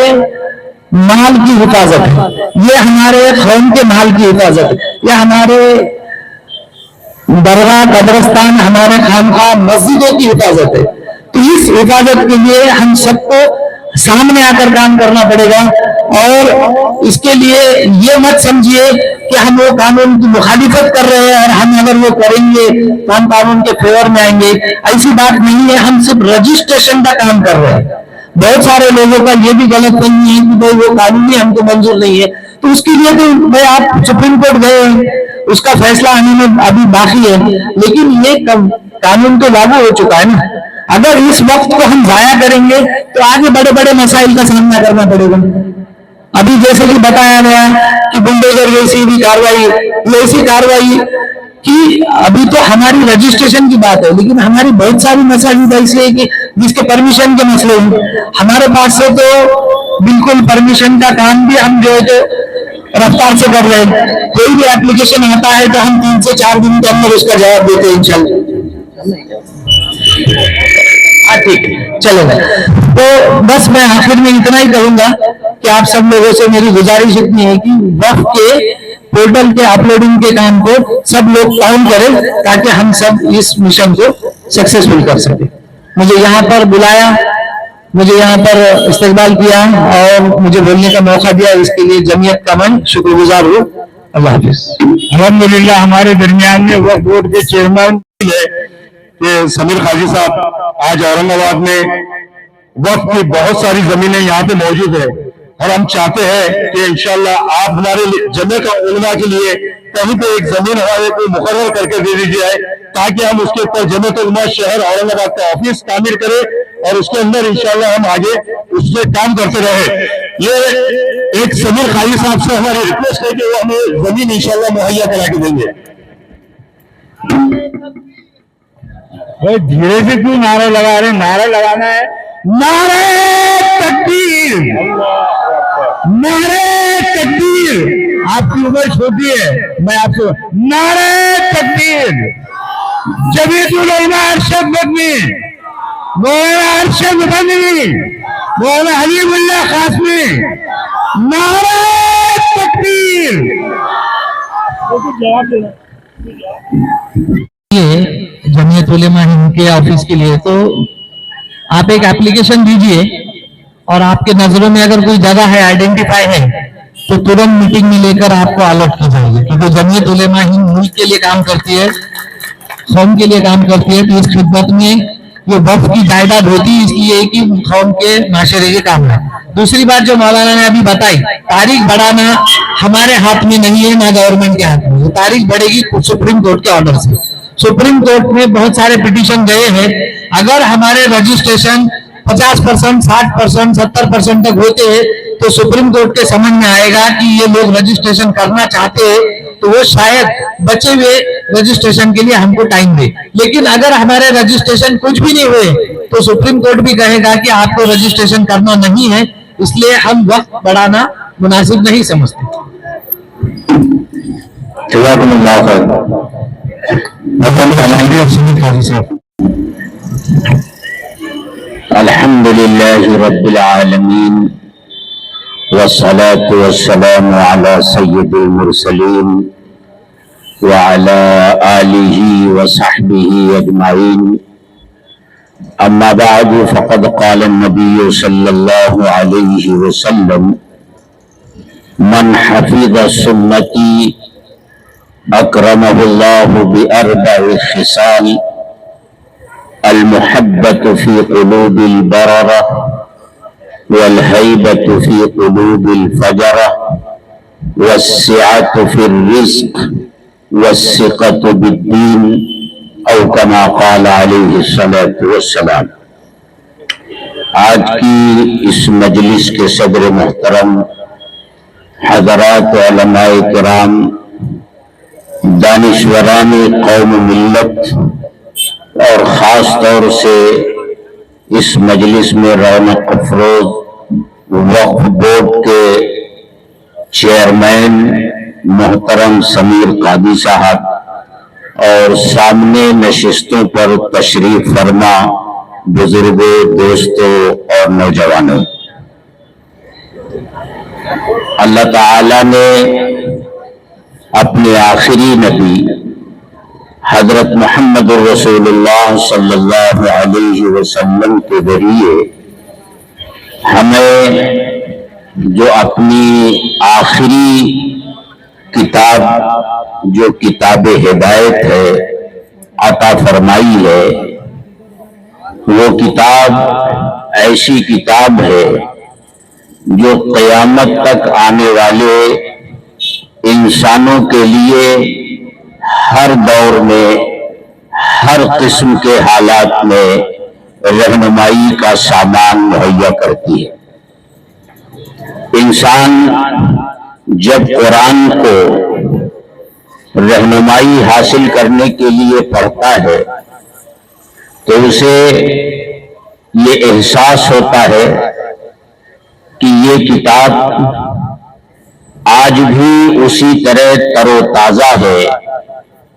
माल की हिफाजत है, ये हमारे कौम के माल की हिफाजत है, ये हमारे दरगाह कब्रस्तान हमारे खानखा मस्जिदों की हिफाजत है। तो इस हिफाजत के लिए हम सबको सामने आकर काम करना पड़ेगा। और इसके लिए ये मत समझिए कि हम वो कानून की मुखालिफत कर रहे हैं और हम अगर वो करेंगे तो हम कानून के फेवर में आएंगे, ऐसी बात नहीं है। हम सिर्फ रजिस्ट्रेशन का काम कर रहे हैं। बहुत सारे लोगों का ये भी गलत फहमी है कि भाई वो कानून ही हमको मंजूर नहीं है, तो उसके लिए तो भाई आप सुप्रीम कोर्ट गए, उसका फैसला आने में अभी बाकी है, लेकिन ये कानून तो लागू हो चुका है ना। अगर इस वक्त को हम जाया करेंगे तो आगे बड़े बड़े मसाइल का सामना करना पड़ेगा। अभी जैसे कि बताया गया कि बुलडोजर जैसी भी कार्रवाई, ऐसी कार्रवाई कि अभी तो हमारी रजिस्ट्रेशन की बात है, लेकिन हमारी बहुत सारी मसाइल ऐसी है कि जिसके परमिशन के मसले हैं। हमारे पास से तो बिल्कुल परमिशन का काम भी हम जो है तो रफ्तार से कर रहे हैं। कोई भी एप्लीकेशन आता है तो हम 3 से 4 दिन के अंदर उसका जवाब देते हैं इंशाल्लाह। ठीक है, चलेगा। तो बस मैं आखिर में इतना ही कहूंगा कि आप सब लोगों से मेरी गुजारिश इतनी है कि वक्फ के पोर्टल के अपलोडिंग के काम को सब लोग काम करें ताकि हम सब इस मिशन को सक्सेसफुल कर सके। मुझे यहाँ पर बुलाया, मुझे यहाँ पर इस्तकबाल किया और मुझे बोलने का मौका दिया, इसके लिए जमीयत का मैं शुक्रगुजार हूँ। अल्लाह हाफिज। अल्हम्दुलिल्लाह हमारे दरमियान में वक्फ बोर्ड के चेयरमैन समीर काजी साहब आज औरंगाबाद में वक्फ की बहुत सारी जमीनें यहाँ पे मौजूद है और हम चाहते हैं कि इंशाल्लाह आप हमारे जमीयत उलमा के लिए कहीं पे एक जमीन हमारे को मुकर्रर करके दे दीजिए ताकि हम उसके ऊपर जमीयत उलमा शहर औरंगाबाद का ऑफिस तामीर करें और उसके अंदर इंशाल्लाह हम आगे उसमें काम करते रहे। ये एक समीर काजी साहब से हमारी रिक्वेस्ट है कि वो हमें जमीन इंशाल्लाह मुहैया करा के देंगे। भाई धीरे से क्यों नारे लगा रहे? नारा लगाना है। नारे तकबीर, नारे तकबीर। आपकी उम्र छोटी है, मैं आपसे नारे तकबीर। जमीयतुल उलमा अरशद मदनी, मौलाना अरशद मदनी, मौलाना हलीमुल्लाह कासमी, नारे तकबीर। जमीयत उलेमा हिंद के ऑफिस के लिए तो आप एक एप्लीकेशन दीजिए और आपके नजरों में अगर कोई जगह है, आइडेंटिफाई है, तो तुरंत मीटिंग में लेकर आपको अलर्ट की जाएगी। क्योंकि जमीयत उलेमा हिंद मुल्क के लिए काम करती है, कौम के लिए काम करती है, तो इस खिदमत में जो वक्फ की जायदाद होती है इसलिए कि कौम के माशरे के काम है। दूसरी बात जो मौलाना ने अभी बताई, तारीख बढ़ाना हमारे हाथ में नहीं है, ना गवर्नमेंट के हाथ में। तारीख बढ़ेगी सुप्रीम कोर्ट के ऑर्डर से। सुप्रीम कोर्ट में बहुत सारे पिटीशन गए हैं। अगर हमारे रजिस्ट्रेशन 50%, 60%, 70% तक होते हैं तो सुप्रीम कोर्ट के समझ में आएगा कि ये लोग रजिस्ट्रेशन करना चाहते हैं, तो वो शायद बचे हुए रजिस्ट्रेशन के लिए हमको टाइम दे। लेकिन अगर हमारे रजिस्ट्रेशन कुछ भी नहीं हुए तो सुप्रीम कोर्ट भी कहेगा कि आपको रजिस्ट्रेशन करना नहीं है, इसलिए हम वक्त बढ़ाना मुनासिब नहीं समझते। अल्हम्दुलिल्लाहि रब्बिल आलमीन वस्सलातु वस्सलामु अला सय्यिदिल मुरसलीन व अला आलिहि व सहबिहि अजमाइन। अम्मा बअद फ़क़द क़ाल अन्नबी सल्लल्लाहु अलैहि वसल्लम मन हफ़िज़ सुन्नती अकरमहुल्लाहु बिअरबइ ख़िसाल अल-मुहब्बतु फ़ी क़ुलूबिल बररह والهيبة في قلوب الفجرة والسعة في الرزق والثقة بالدين أو كما قال عليه الصلاة والسلام۔ آج کی اس مجلس کے صدر محترم حضرات علماء کرام، دانشوران قوم ملت اور خاص طور سے اس مجلس میں رونق افروز وقف بورڈ کے چیئرمین محترم سمیر قادی صاحب اور سامنے نشستوں پر تشریف فرما بزرگوں، دوستوں اور نوجوانوں، اللہ تعالی نے اپنے آخری نبی حضرت محمد الرسول اللہ صلی اللہ علیہ وسلم کے ذریعے ہمیں جو اپنی آخری کتاب جو کتاب ہدایت ہے عطا فرمائی ہے۔ وہ کتاب ایسی کتاب ہے جو قیامت تک آنے والے انسانوں کے لیے ہر دور میں ہر قسم کے حالات میں رہنمائی کا سامان مہیا کرتی ہے۔ انسان جب قرآن کو رہنمائی حاصل کرنے کے لیے پڑھتا ہے تو اسے یہ احساس ہوتا ہے کہ یہ کتاب آج بھی اسی طرح تر و تازہ ہے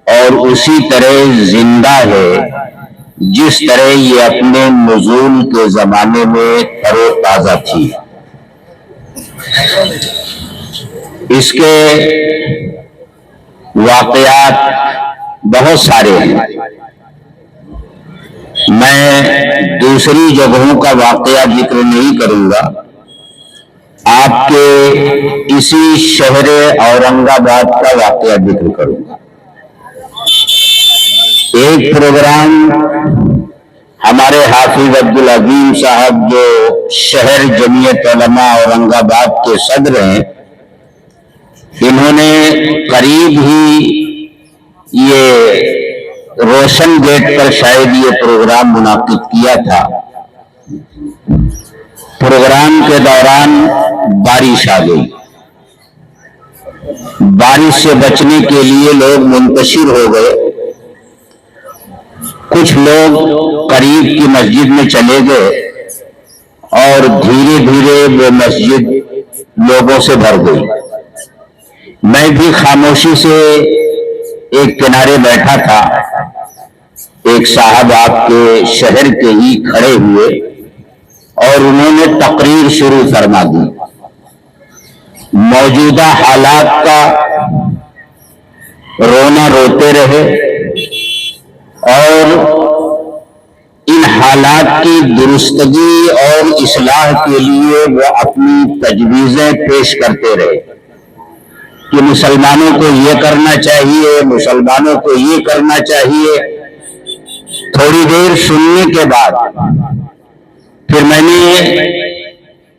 اور اسی طرح زندہ ہے جس طرح یہ اپنے نزول کے زمانے میں تر و تازہ تھی۔ اس کے واقعات بہت سارے ہیں، میں دوسری جگہوں کا واقعہ ذکر نہیں کروں گا، آپ کے اسی شہر اورنگ آباد کا واقعہ ذکر کروں گا۔ ایک پروگرام ہمارے حافظ عبدالعظیم صاحب جو شہر جمعیت علماء اورنگ آباد کے صدر ہیں، انہوں نے قریب ہی یہ روشن گیٹ پر شاید یہ پروگرام منعقد کیا تھا۔ پروگرام کے دوران بارش آ گئی، بارش سے بچنے کے لیے لوگ منتشر ہو گئے، کچھ لوگ قریب کی مسجد میں چلے گئے اور دھیرے دھیرے وہ مسجد لوگوں سے بھر گئی۔ میں بھی خاموشی سے ایک کنارے بیٹھا تھا، ایک صاحب آپ کے شہر کے ہی کھڑے ہوئے اور انہوں نے تقریر شروع فرما دی۔ موجودہ حالات کا رونا روتے رہے اور ان حالات کی درستگی اور اصلاح کے لیے وہ اپنی تجویزیں پیش کرتے رہے کہ مسلمانوں کو یہ کرنا چاہیے، مسلمانوں کو یہ کرنا چاہیے۔ تھوڑی دیر سننے کے بعد پھر میں نے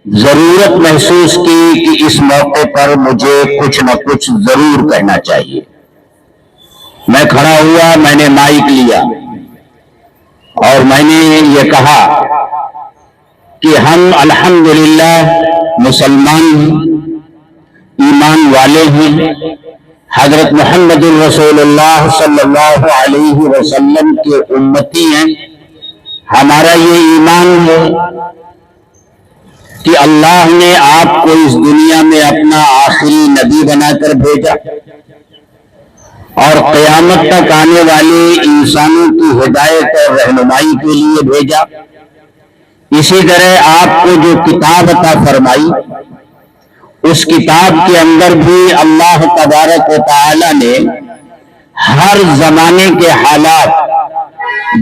ضرورت محسوس کی کہ اس موقع پر مجھے کچھ نہ کچھ ضرور کہنا چاہیے۔ میں کھڑا ہوا، میں نے مائک لیا اور میں نے یہ کہا کہ ہم الحمدللہ مسلمان ہیں، ایمان والے ہیں، حضرت محمد الرسول اللہ صلی اللہ علیہ وسلم کے امتی ہیں۔ ہمارا یہ ایمان ہے کہ اللہ نے آپ کو اس دنیا میں اپنا آخری نبی بنا کر بھیجا اور قیامت تک آنے والے انسانوں کی ہدایت اور رہنمائی کے لیے بھیجا۔ اسی طرح آپ کو جو کتاب عطا فرمائی، اس کتاب کے اندر بھی اللہ تبارک و تعالی نے ہر زمانے کے حالات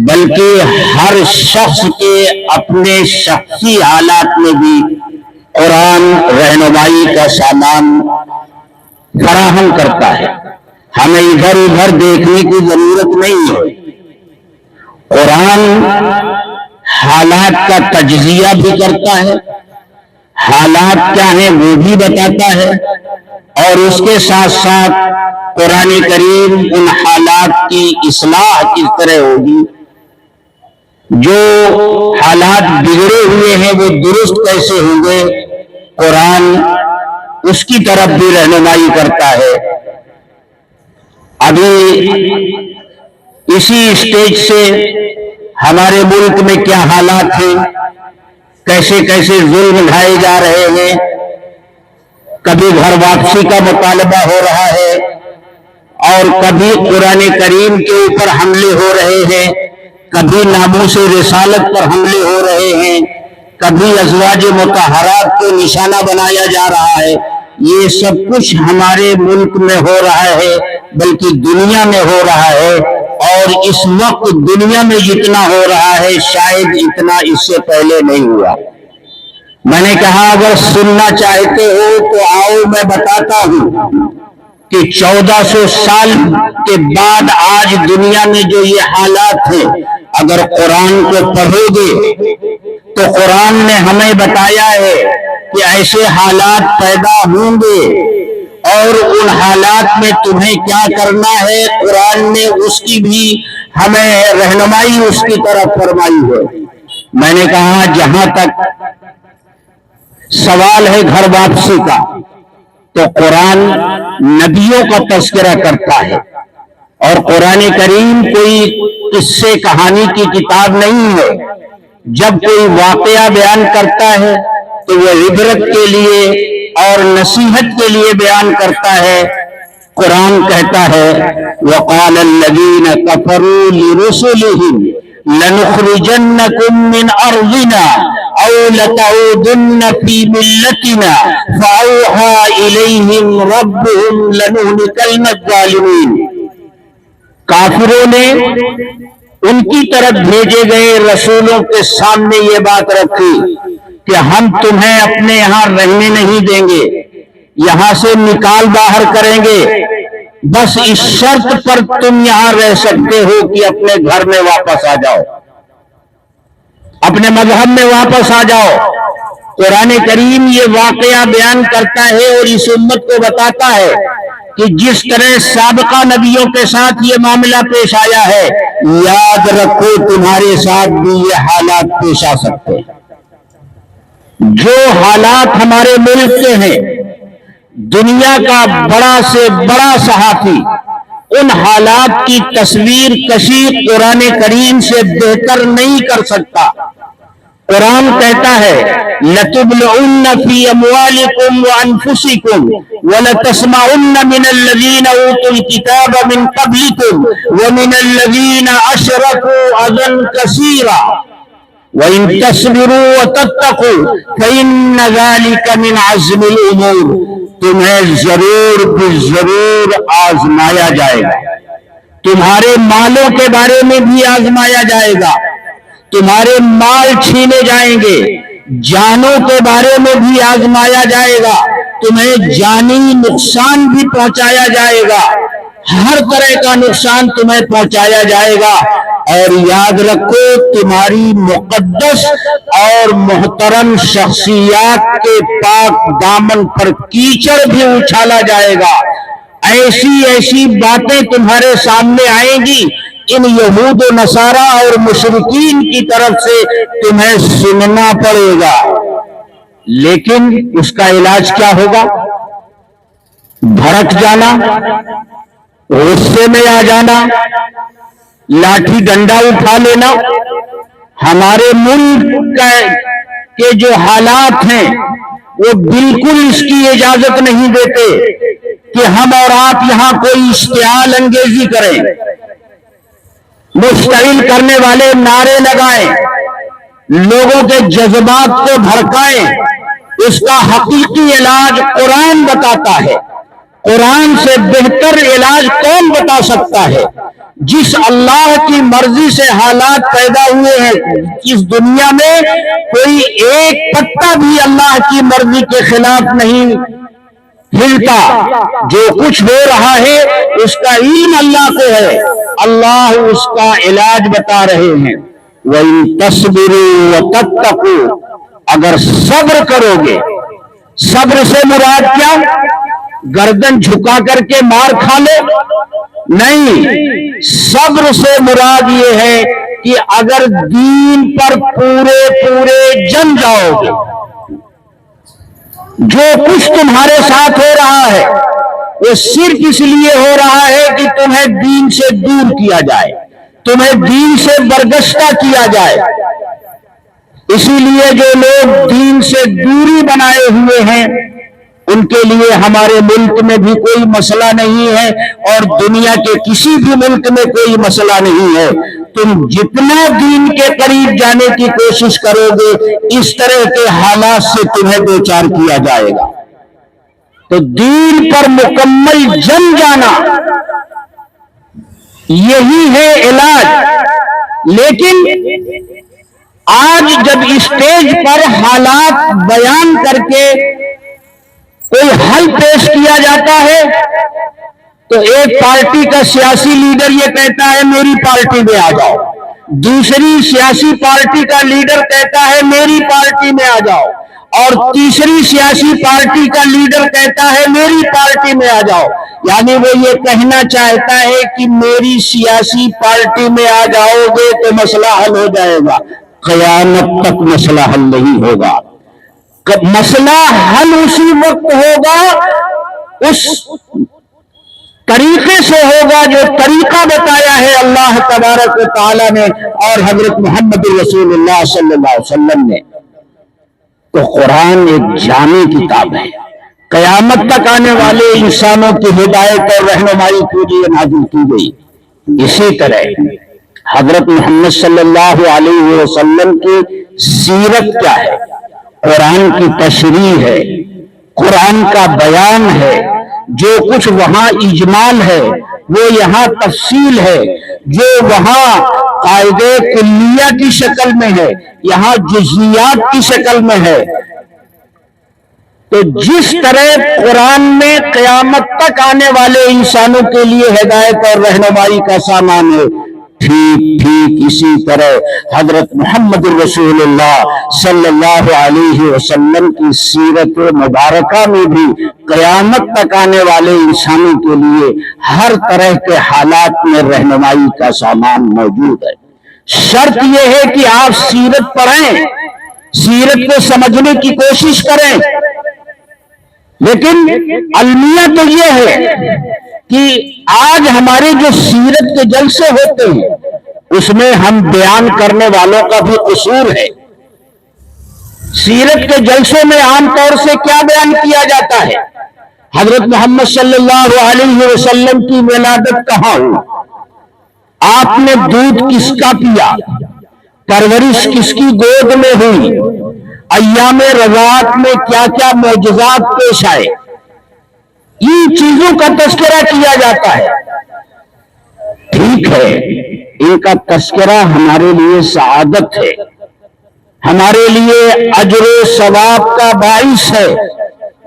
بلکہ ہر شخص کے اپنے شخصی حالات میں بھی قرآن رہنمائی کا سامان فراہم کرتا ہے۔ ہمیں ادھر ادھر دیکھنے کی ضرورت نہیں ہے۔ قرآن حالات کا تجزیہ بھی کرتا ہے हालात क्या हैं वो भी बताता है, और उसके साथ साथ कुरान करीम उन हालात की इस्लाह किस तरह होगी, जो हालात बिगड़े हुए हैं वो दुरुस्त कैसे होंगे, कुरान उसकी तरफ भी रहनुमाई करता है। अभी इसी स्टेज से हमारे मुल्क में क्या हालात हैं, कैसे कैसे जुल्म ढाए जा रहे हैं, कभी घर वापसी का मुतालबा हो रहा है और कभी कुरान करीम के ऊपर हमले हो रहे हैं, कभी नामूस रिसालत पर हमले हो रहे हैं, कभी अज़वाज मुतहरात को निशाना बनाया जा रहा है। ये सब कुछ हमारे मुल्क में हो रहा है, बल्कि दुनिया में हो रहा है, और इस वक्त दुनिया में जितना हो रहा है शायद इतना इससे पहले नहीं हुआ। मैंने कहा अगर सुनना चाहते हो तो आओ मैं बताता हूं कि 1400 साल के बाद आज दुनिया में जो ये हालात हैं, अगर कुरान को पढ़ोगे तो कुरान ने हमें बताया है कि ऐसे हालात पैदा होंगे और उन हालात में तुम्हें क्या करना है, कुरान ने उसकी भी हमें रहनुमाई उसकी तरफ फरमाई है। मैंने कहा जहां तक सवाल है घर वापसी का, तो कुरान नबियों का तज़किरा करता है, और कुरान करीम कोई किस्से कहानी की किताब नहीं है। जब कोई वाकया बयान करता है तो वह इबरत के लिए और नसीहत के लिए बयान करता है। कुरान कहता है वक़ाल अल्लज़ीना कफ़रू लिरुसुलिहिम लनुख़रिजन्नकुम मिन अर्ज़िना औ लतऊदुन्न फी मिल्लतिना फ़अौहा इलैहिम रब्बुहुम लनुहलिकन्न ज़ालिमीन। काफिरों ने उनकी तरफ भेजे गए रसूलों के सामने ये बात रखी कि हम तुम्हें अपने यहां रहने नहीं देंगे, यहां से निकाल बाहर करेंगे, बस इस शर्त पर तुम यहां रह सकते हो कि अपने घर में वापस आ जाओ, अपने मजहब में वापस आ जाओ। कुरान करीम ये वाकया बयान करता है और इस उम्मत को बताता है कि जिस तरह साबिका नबियों के साथ ये मामला पेश आया है, याद रखो तुम्हारे साथ भी ये हालात पेश आ सकते हैं। जो हालात हमारे मुल्क के हैं, दुनिया का बड़ा से बड़ा सहाफी उन हालात की तस्वीर कशी कुरान करीम से बेहतर नहीं कर सकता। कुरान कहता है लतुब्लउन्न फी अमवालिकुम व अनफुसिकुम व लतस्माउन्न मिनल्लज़ीना ऊतुल किताब मिन क़ब्लिकुम व मिनल्लज़ीना अशरकू अज़न कसीरा व इन तस्बिरू व तत्तकू फ़इन्न ज़ालिका मिन अज़्मिल उमूर। तुम्हें जरूर भी जरूर आजमाया जाएगा, तुम्हारे मालों के बारे में भी आजमाया जाएगा, तुम्हारे माल छीने जाएंगे, जानों के बारे में भी आजमाया जाएगा, तुम्हें जानी नुकसान भी पहुंचाया जाएगा, हर तरह का नुकसान तुम्हें पहुंचाया जाएगा। और याद रखो तुम्हारी मुकद्दस और मोहतरम शख्सियात के पाक दामन पर कीचड़ भी उछाला जाएगा। ऐसी ऐसी बातें तुम्हारे सामने आएंगी, इन यहूद व नसारा और मुशरिकीन की तरफ से तुम्हें सुनना पड़ेगा। लेकिन उसका इलाज क्या होगा? भड़क जाना, गुस्से में आ जाना, लाठी डंडा उठा लेना। हमारे मुल्क के जो हालात हैं वो बिल्कुल इसकी इजाजत नहीं देते कि हम और आप यहां कोई इश्तिआल अंगेजी करें, मुश्तइल करने वाले नारे लगाएं, लोगों के जज्बात को भड़काएं। इसका हकीकी इलाज कुरान बताता है। कुरान से बेहतर इलाज कौन बता सकता है? जिस अल्लाह की मर्जी से हालात पैदा हुए हैं, इस दुनिया में कोई एक पत्ता भी अल्लाह की मर्जी के खिलाफ नहीं हिलता। जो कुछ हो रहा है उसका इल्म अल्लाह को है, अल्लाह उसका इलाज बता रहे हैं। वइन तस्बिरू व तत्तकू, अगर सब्र करोगे, सब्र से मुराद क्या? गर्दन झुका करके मार खा लो? नहीं, सब्र से मुराद ये है कि अगर दीन पर पूरे पूरे जम जाओगे, जो कुछ तुम्हारे साथ हो रहा है वो सिर्फ इसलिए हो रहा है कि तुम्हें दीन से दूर किया जाए, तुम्हें दीन से बरगश्ता किया जाए। इसीलिए जो लोग दीन से दूरी बनाए हुए हैं उनके लिए हमारे मुल्क में भी कोई मसला नहीं है और दुनिया के किसी भी मुल्क में कोई मसला नहीं है। तुम जितना दीन के करीब जाने की कोशिश करोगे, इस तरह के हालात से तुम्हें दो चार किया जाएगा। तो दीन पर मुकम्मल जम जाना यही है इलाज। लेकिन आज जब स्टेज पर हालात बयान करके कोई हल पेश किया जाता है तो एक पार्टी का सियासी लीडर ये कहता है मेरी पार्टी में आ जाओ, दूसरी सियासी पार्टी का लीडर कहता है मेरी पार्टी में आ जाओ, और तीसरी सियासी पार्टी का लीडर कहता है मेरी पार्टी में आ जाओ। यानी वो ये कहना चाहता है कि मेरी सियासी पार्टी में आ जाओगे तो मसला हल हो जाएगा। क़यामत तक मसला हल नहीं होगा। मसला हल उसी वक्त होगा, उस तरीके से होगा जो तरीका बताया है अल्लाह तबारक व तआला ने और हजरत मोहम्मद रसूलुल्लाह सल्लल्लाहु अलैहि वसल्लम ने। तो कुरान एक जामी किताब है, क़यामत तक आने वाले इंसानों की हिदायत और रहनुमाई के लिए नाज़िल की गई। इसी तरह हजरत मोहम्मद सल्लल्लाहु अलैहि वसल्लम की सीरत क्या है? कुरान की तशरीह है, कुरान का बयान है। जो कुछ वहां इजमाल है वो यहाँ तफसील है, जो वहां कायदे कुल्लिया की शक्ल में है यहाँ जुज़ियात की शक्ल में है। तो जिस तरह कुरान में क़यामत तक आने वाले इंसानों के लिए हिदायत और रहनुमाई का सामान है, ठीक ठीक इसी तरह हजरत मोहम्मद रसूलुल्लाह सल्लल्लाहु अलैहि वसल्लम की सीरत मुबारका में भी क़यामत तक आने वाले इंसानों के लिए हर तरह के हालात में रहनुमाई का सामान मौजूद है। शर्त यह है कि आप सीरत पढ़ें, सीरत को समझने की कोशिश करें। लेकिन अलमिया तो यह है कि आज हमारे जो सीरत के जलसे होते हैं उसमें हम बयान करने वालों का भी कसूर है। सीरत के जलसों में आमतौर से क्या बयान किया जाता है? हजरत मोहम्मद सल्लल्लाहु अलैहि वसल्लम की विलादत कहाँ हुई, आपने दूध किसका पिया, परवरिश किसकी गोद में हुई, अय्यामे रज़ात में क्या क्या मौजज़ात पेश आए, इन चीजों का तस्करा किया जाता है। ठीक है, इनका तस्करा हमारे लिए सआदत है, हमारे लिए अजर सवाब का बाइस है,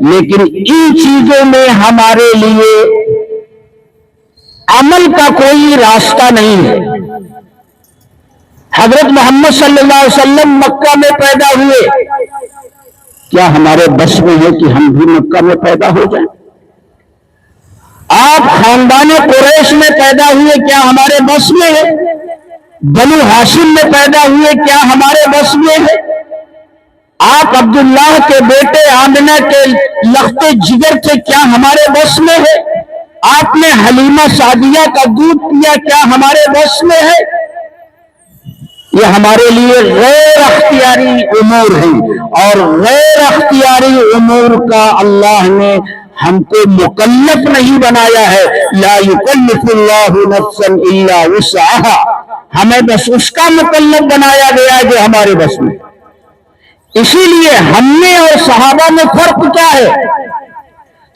लेकिन इन चीजों में हमारे लिए अमल का कोई रास्ता नहीं है। हजरत मोहम्मद सल्लल्लाहु अलैहि वसल्लम मक्का में पैदा हुए, क्या हमारे बस में है कि हम भी मक्का में पैदा हो जाएं? आप खानदान कुरैश में पैदा हुए, क्या हमारे बस में है? बनु हाशिम में पैदा हुए, क्या हमारे बस में है? आप अब्दुल्लाह के बेटे आमिना के लख्ते जिगर थे, क्या हमारे बस में है? आपने हलीमा सादिया का दूध पिया, क्या हमारे बस में है? ये हमारे लिए गैर अख्तियारी उमूर है, और गैर अख्तियारी उमूर का अल्लाह ने हमको मुकल्लफ नहीं बनाया है। ला युकल्लिफुल्लाहु नफ्सन इल्ला वुसअहा, हमें बस उसका मुकल्लफ बनाया गया है जो हमारे बस में। इसीलिए हमने और सहाबा में फर्क क्या है?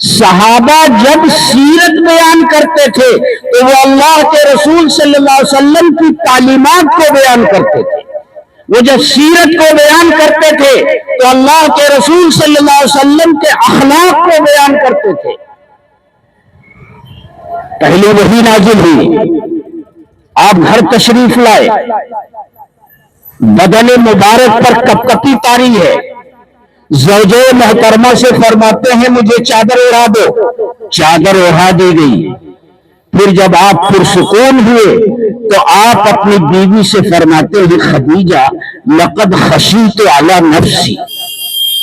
सहाबा जब सीरत बयान करते थे तो वो अल्लाह के रसूल सल्लल्लाहु अलैहि वसल्लम की तालीमात को बयान करते थे। वो जब सीरत को बयान करते थे तो अल्लाह के रसूल सल्लल्लाहु अलैहि वसल्लम के अखलाक को बयान करते थे। पहले वही नाजिल हुई, आप घर तशरीफ लाए, बदन मुबारक पर कपकपी तारी है, زوجہ محترمہ سے فرماتے ہیں مجھے چادر اڑا دو، چادر اڑا دی گئی۔ پھر جب آپ پرسکون ہوئے تو آپ اپنی بیوی سے فرماتے ہیں خدیجہ لقد خشیت علی نفسی،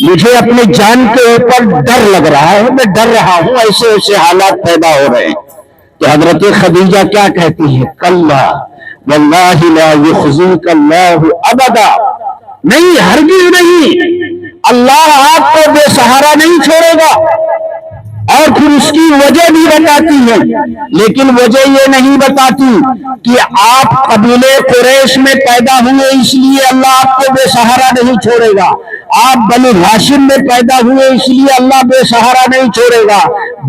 مجھے اپنے جان کے اوپر ڈر لگ رہا ہے، میں ڈر رہا ہوں، ایسے ایسے حالات پیدا ہو رہے ہیں۔ تو حضرت خدیجہ کیا کہتی ہیں؟ کلا واللہ لا یخزیک اللہ ابدا، نہیں ہرگز نہیں، اللہ آپ کو بے سہارا نہیں چھوڑے گا۔ اور پھر اس کی وجہ بھی بتاتی ہے، لیکن وجہ یہ نہیں بتاتی کہ آپ قبیلے قریش میں پیدا ہوئے اس لیے اللہ آپ کو بے سہارا نہیں چھوڑے گا، آپ بنی ہاشم میں پیدا ہوئے اس لیے اللہ بے سہارا نہیں چھوڑے گا،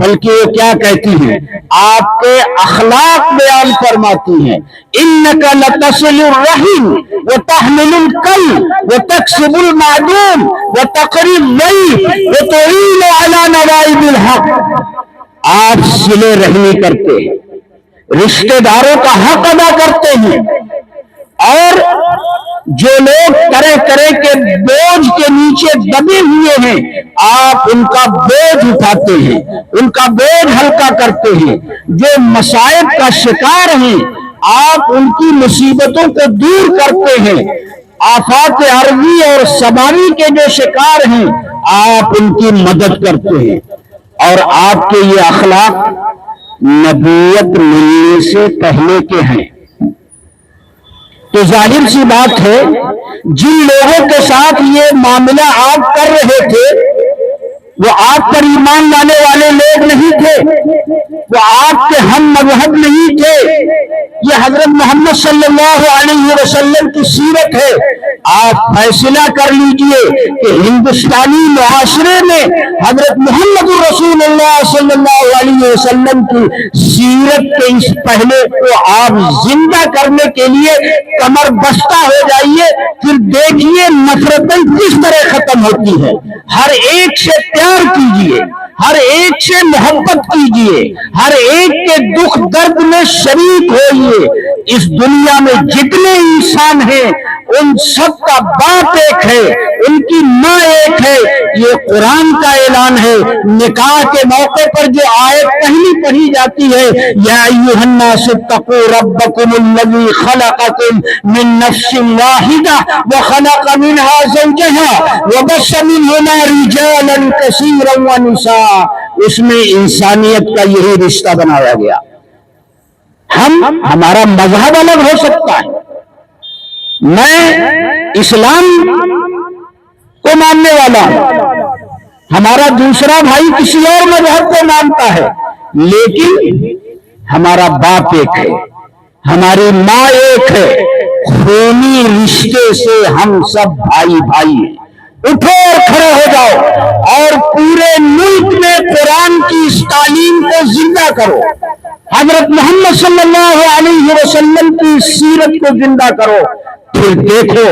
بلکہ وہ کیا کہتی ہیں؟ آپ کے اخلاق بیان فرماتی ہیں، انک لتصل الرحم وتحمل الکل وتکسب المعدوم وتقری الضیف وتعین علی نوائب الحق، آپ صلہ رحمی کرتے ہیں، رشتہ داروں کا حق ادا کرتے ہیں، اور جو لوگ طرح طرح کے بوجھ کے نیچے دبے ہوئے ہیں آپ ان کا بوجھ اٹھاتے ہیں، ان کا بوجھ ہلکا کرتے ہیں، جو مصائب کا شکار ہیں آپ ان کی مصیبتوں کو دور کرتے ہیں، آفات عرضی اور سماوی کے جو شکار ہیں آپ ان کی مدد کرتے ہیں۔ اور آپ کے یہ اخلاق نبوت ملنے سے پہلے کے ہیں۔ تو ظاہر سی بات ہے جن لوگوں کے ساتھ یہ معاملہ آپ کر رہے تھے وہ آپ پر ایمان لانے والے لوگ نہیں تھے، وہ آپ کے ہم مذہب نہیں تھے، یہ حضرت محمد صلی اللہ علیہ وسلم کی سیرت ہے۔ آپ فیصلہ کر لیجئے کہ ہندوستانی معاشرے میں حضرت محمد رسول اللہ صلی اللہ علیہ وسلم کی سیرت کے اس پہلے کو آپ زندہ کرنے کے لیے کمر بستہ ہو جائیے، پھر دیکھیے نفرتیں کس طرح ختم ہوتی ہے۔ ہر ایک سے پیار کیجئے، ہر ایک سے محبت کیجئے، ہر ایک کے دکھ درد میں شریک ہوئیے۔ اس دنیا میں جتنے انسان ہیں ان سب کا باپ ایک ہے، ان کی ماں ایک ہے، یہ قرآن کا اعلان ہے۔ نکاح کے موقع پر جو آیت پہلی پڑھی جاتی ہے یا ایھا الناس اتقوا ربکم الذی خلقکم من نفس واحدہ وخلق منها زوجها وبث منہما رجالا کثیرا ونساء، اس میں انسانیت کا یہی رشتہ بنایا گیا۔ ہمارا مذہب الگ ہو سکتا ہے، میں اسلام کو ماننے والا ہوں، ہمارا دوسرا بھائی کسی اور مذہب کو مانتا ہے، لیکن ہمارا باپ ایک ہے، ہماری ماں ایک ہے، خونی رشتے سے ہم سب بھائی بھائی ہیں۔ اٹھو اور کھڑے ہو جاؤ اور پورے ملک میں قرآن کی اس تعلیم کو زندہ کرو، حضرت محمد صلی اللہ علیہ وسلم کی سیرت کو زندہ کرو، پھر دیکھو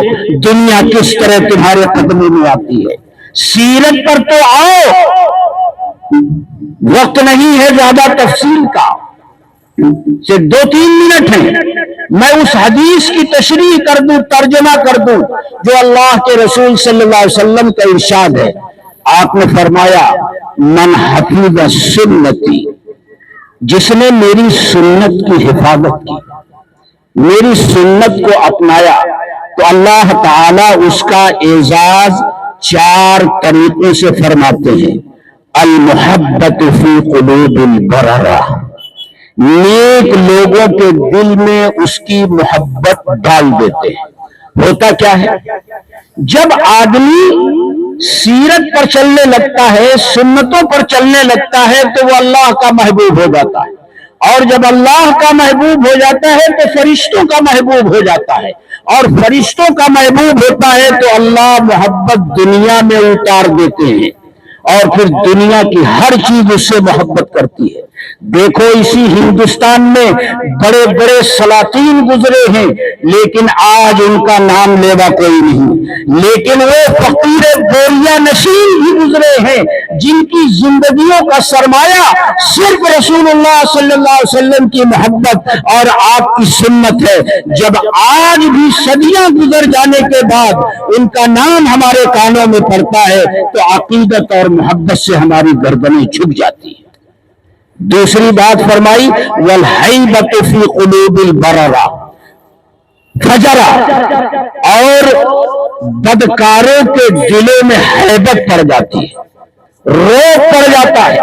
دنیا کس طرح تمہارے قدموں میں آتی ہے۔ سیرت پر تو آؤ، وقت نہیں ہے زیادہ تفصیل کا، صرف 2-3 منٹ ہیں، میں اس حدیث کی تشریح کر دوں، ترجمہ کر دوں جو اللہ کے رسول صلی اللہ علیہ وسلم کا ارشاد ہے۔ آپ نے فرمایا من حفظ سنتی، جس نے میری سنت کی حفاظت کی، میری سنت کو اپنایا، تو اللہ تعالیٰ اس کا اعزاز 4 طریقوں سے فرماتے ہیں۔ المحبت فی قلوب البررہ، نیک لوگوں کے دل میں اس کی محبت ڈال دیتے ہیں۔ ہوتا کیا ہے جب آدمی سیرت پر چلنے لگتا ہے، سنتوں پر چلنے لگتا ہے تو وہ اللہ کا محبوب ہو جاتا ہے، اور جب اللہ کا محبوب ہو جاتا ہے تو فرشتوں کا محبوب ہو جاتا ہے، اور فرشتوں کا محبوب ہوتا ہے تو اللہ محبت دنیا میں اتار دیتے ہیں، اور پھر دنیا کی ہر چیز اس سے محبت کرتی ہے۔ دیکھو اسی ہندوستان میں بڑے بڑے سلاطین گزرے ہیں، لیکن آج ان کا نام لیوا کوئی نہیں، لیکن وہ فقیر بوریا نشین بھی گزرے ہیں जिनकी जिंदगियों का सरमाया सिर्फ रसूलुल्लाह सल्लल्लाहु अलैहि वसल्लम की मोहब्बत और आपकी सुन्नत है। जब आज भी सदियां गुजर जाने के बाद उनका नाम हमारे कानों में पड़ता है तो अकीदत और मोहब्बत से हमारी गर्दनें झुक जाती है। दूसरी बात फरमाई, वल हैबत फी कुलूबिल बररा फजरा, और बदकारों के दिलों में हैबत पड़ जाती है, रोब पड़ जाता है।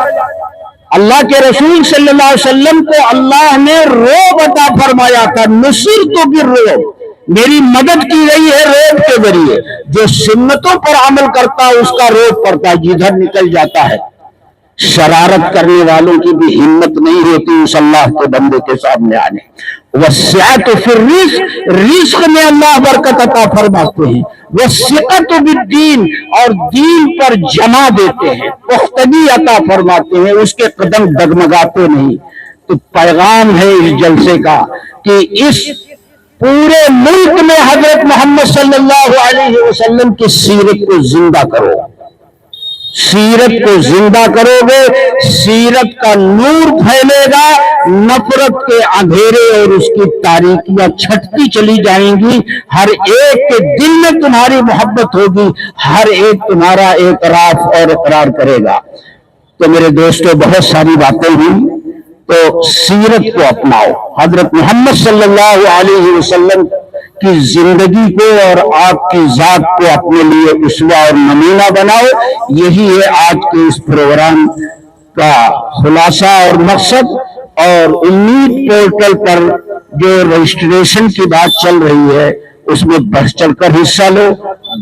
अल्लाह के रसूल सल्लल्लाहु अलैहि वसल्लम को अल्लाह ने रोब अता फरमाया था, नुसिरतु बिर्रोब, मेरी मदद की गई है रोब के जरिए। जो सुन्नतों पर अमल करता है उसका रोब पड़ता है, जिधर निकल जाता है। शरारत करने वालों की भी हिम्मत नहीं होती उस अल्लाह के बंदे के सामने आने। वस्सिअत फिर रिस्क में अल्लाह बरकत अता फरमाते हैं, वस्सिअत बिद्दीन, और दीन पर जमा देते हैं, पुख्तगी अता फरमाते हैं, उसके कदम डगमगाते नहीं। तो पैगाम है इस जलसे का कि इस पूरे मुल्क में हजरत मोहम्मद सल्लल्लाहु अलैहि वसल्लम की सीरत को जिंदा करो। सीरत को जिंदा करोगे, सीरत का नूर फैलेगा, नफरत के अंधेरे और उसकी तारीकियां छटती चली जाएंगी। हर एक के दिल में तुम्हारी मोहब्बत होगी, हर एक तुम्हारा एतराफ और इकरार करेगा। तो मेरे दोस्तों, बहुत सारी बातें हुई, तो सीरत को अपनाओ, हजरत मोहम्मद सल्लल्लाहु अलैहि वसल्लम की जिंदगी को और आपकी जात को अपने लिए उसवा और नमूना बनाओ। यही है आज के इस प्रोग्राम का खुलासा और मकसद। और उम्मीद पोर्टल पर जो रजिस्ट्रेशन की बात चल रही है उसमें बढ़ चढ़कर हिस्सा लो,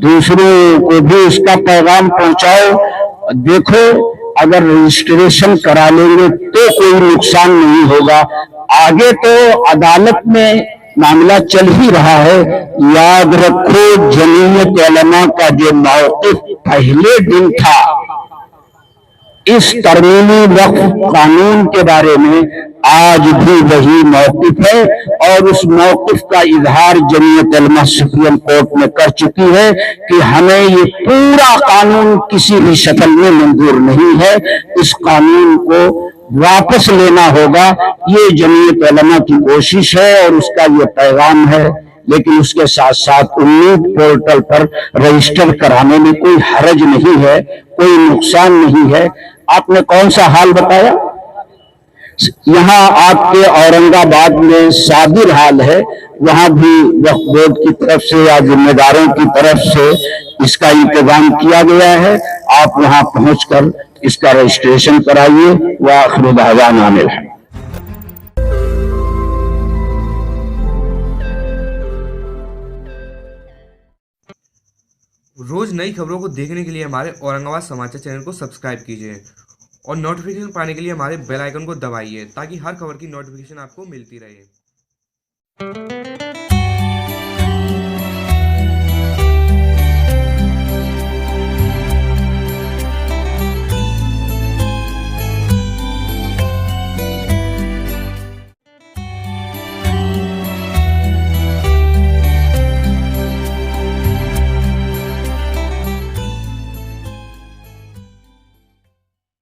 दूसरों को भी उसका पैगाम पहुंचाओ। देखो, अगर रजिस्ट्रेशन करा लेंगे तो कोई नुकसान नहीं होगा। आगे तो अदालत में मामला चल ही रहा है। याद रखो, जमीयत उलमा का जो मौक़िफ़ पहले दिन था इस तरमीमी वक्फ कानून के बारे में, आज भी वही मौक़िफ़ है, और उस मौक़िफ़ का इजहार जमीयत उलमा सुप्रीम कोर्ट में कर चुकी है कि हमें ये पूरा कानून किसी भी शक्ल में मंजूर नहीं है, इस कानून को वापस लेना होगा। ये जमीयत उलमा की कोशिश है और उसका ये पैगाम है। लेकिन उसके साथ साथ उम्मीद पोर्टल पर रजिस्टर कराने में कोई हरज नहीं है, कोई नुकसान नहीं है। आपने कौन सा हाल बताया? यहाँ आपके औरंगाबाद में साबिर हाल है, वहां भी वक्फ बोर्ड की तरफ से या जिम्मेदारों की तरफ से इसका इंतजाम किया गया है। आप वहां पहुंचकर इसका रजिस्ट्रेशन कराइए। व आखिर दावाना है। रोज नई खबरों को देखने के लिए हमारे औरंगाबाद समाचार चैनल को सब्सक्राइब कीजिए और नोटिफिकेशन पाने के लिए हमारे बेल आइकन को दबाइए ताकि हर खबर की नोटिफिकेशन आपको मिलती रहे।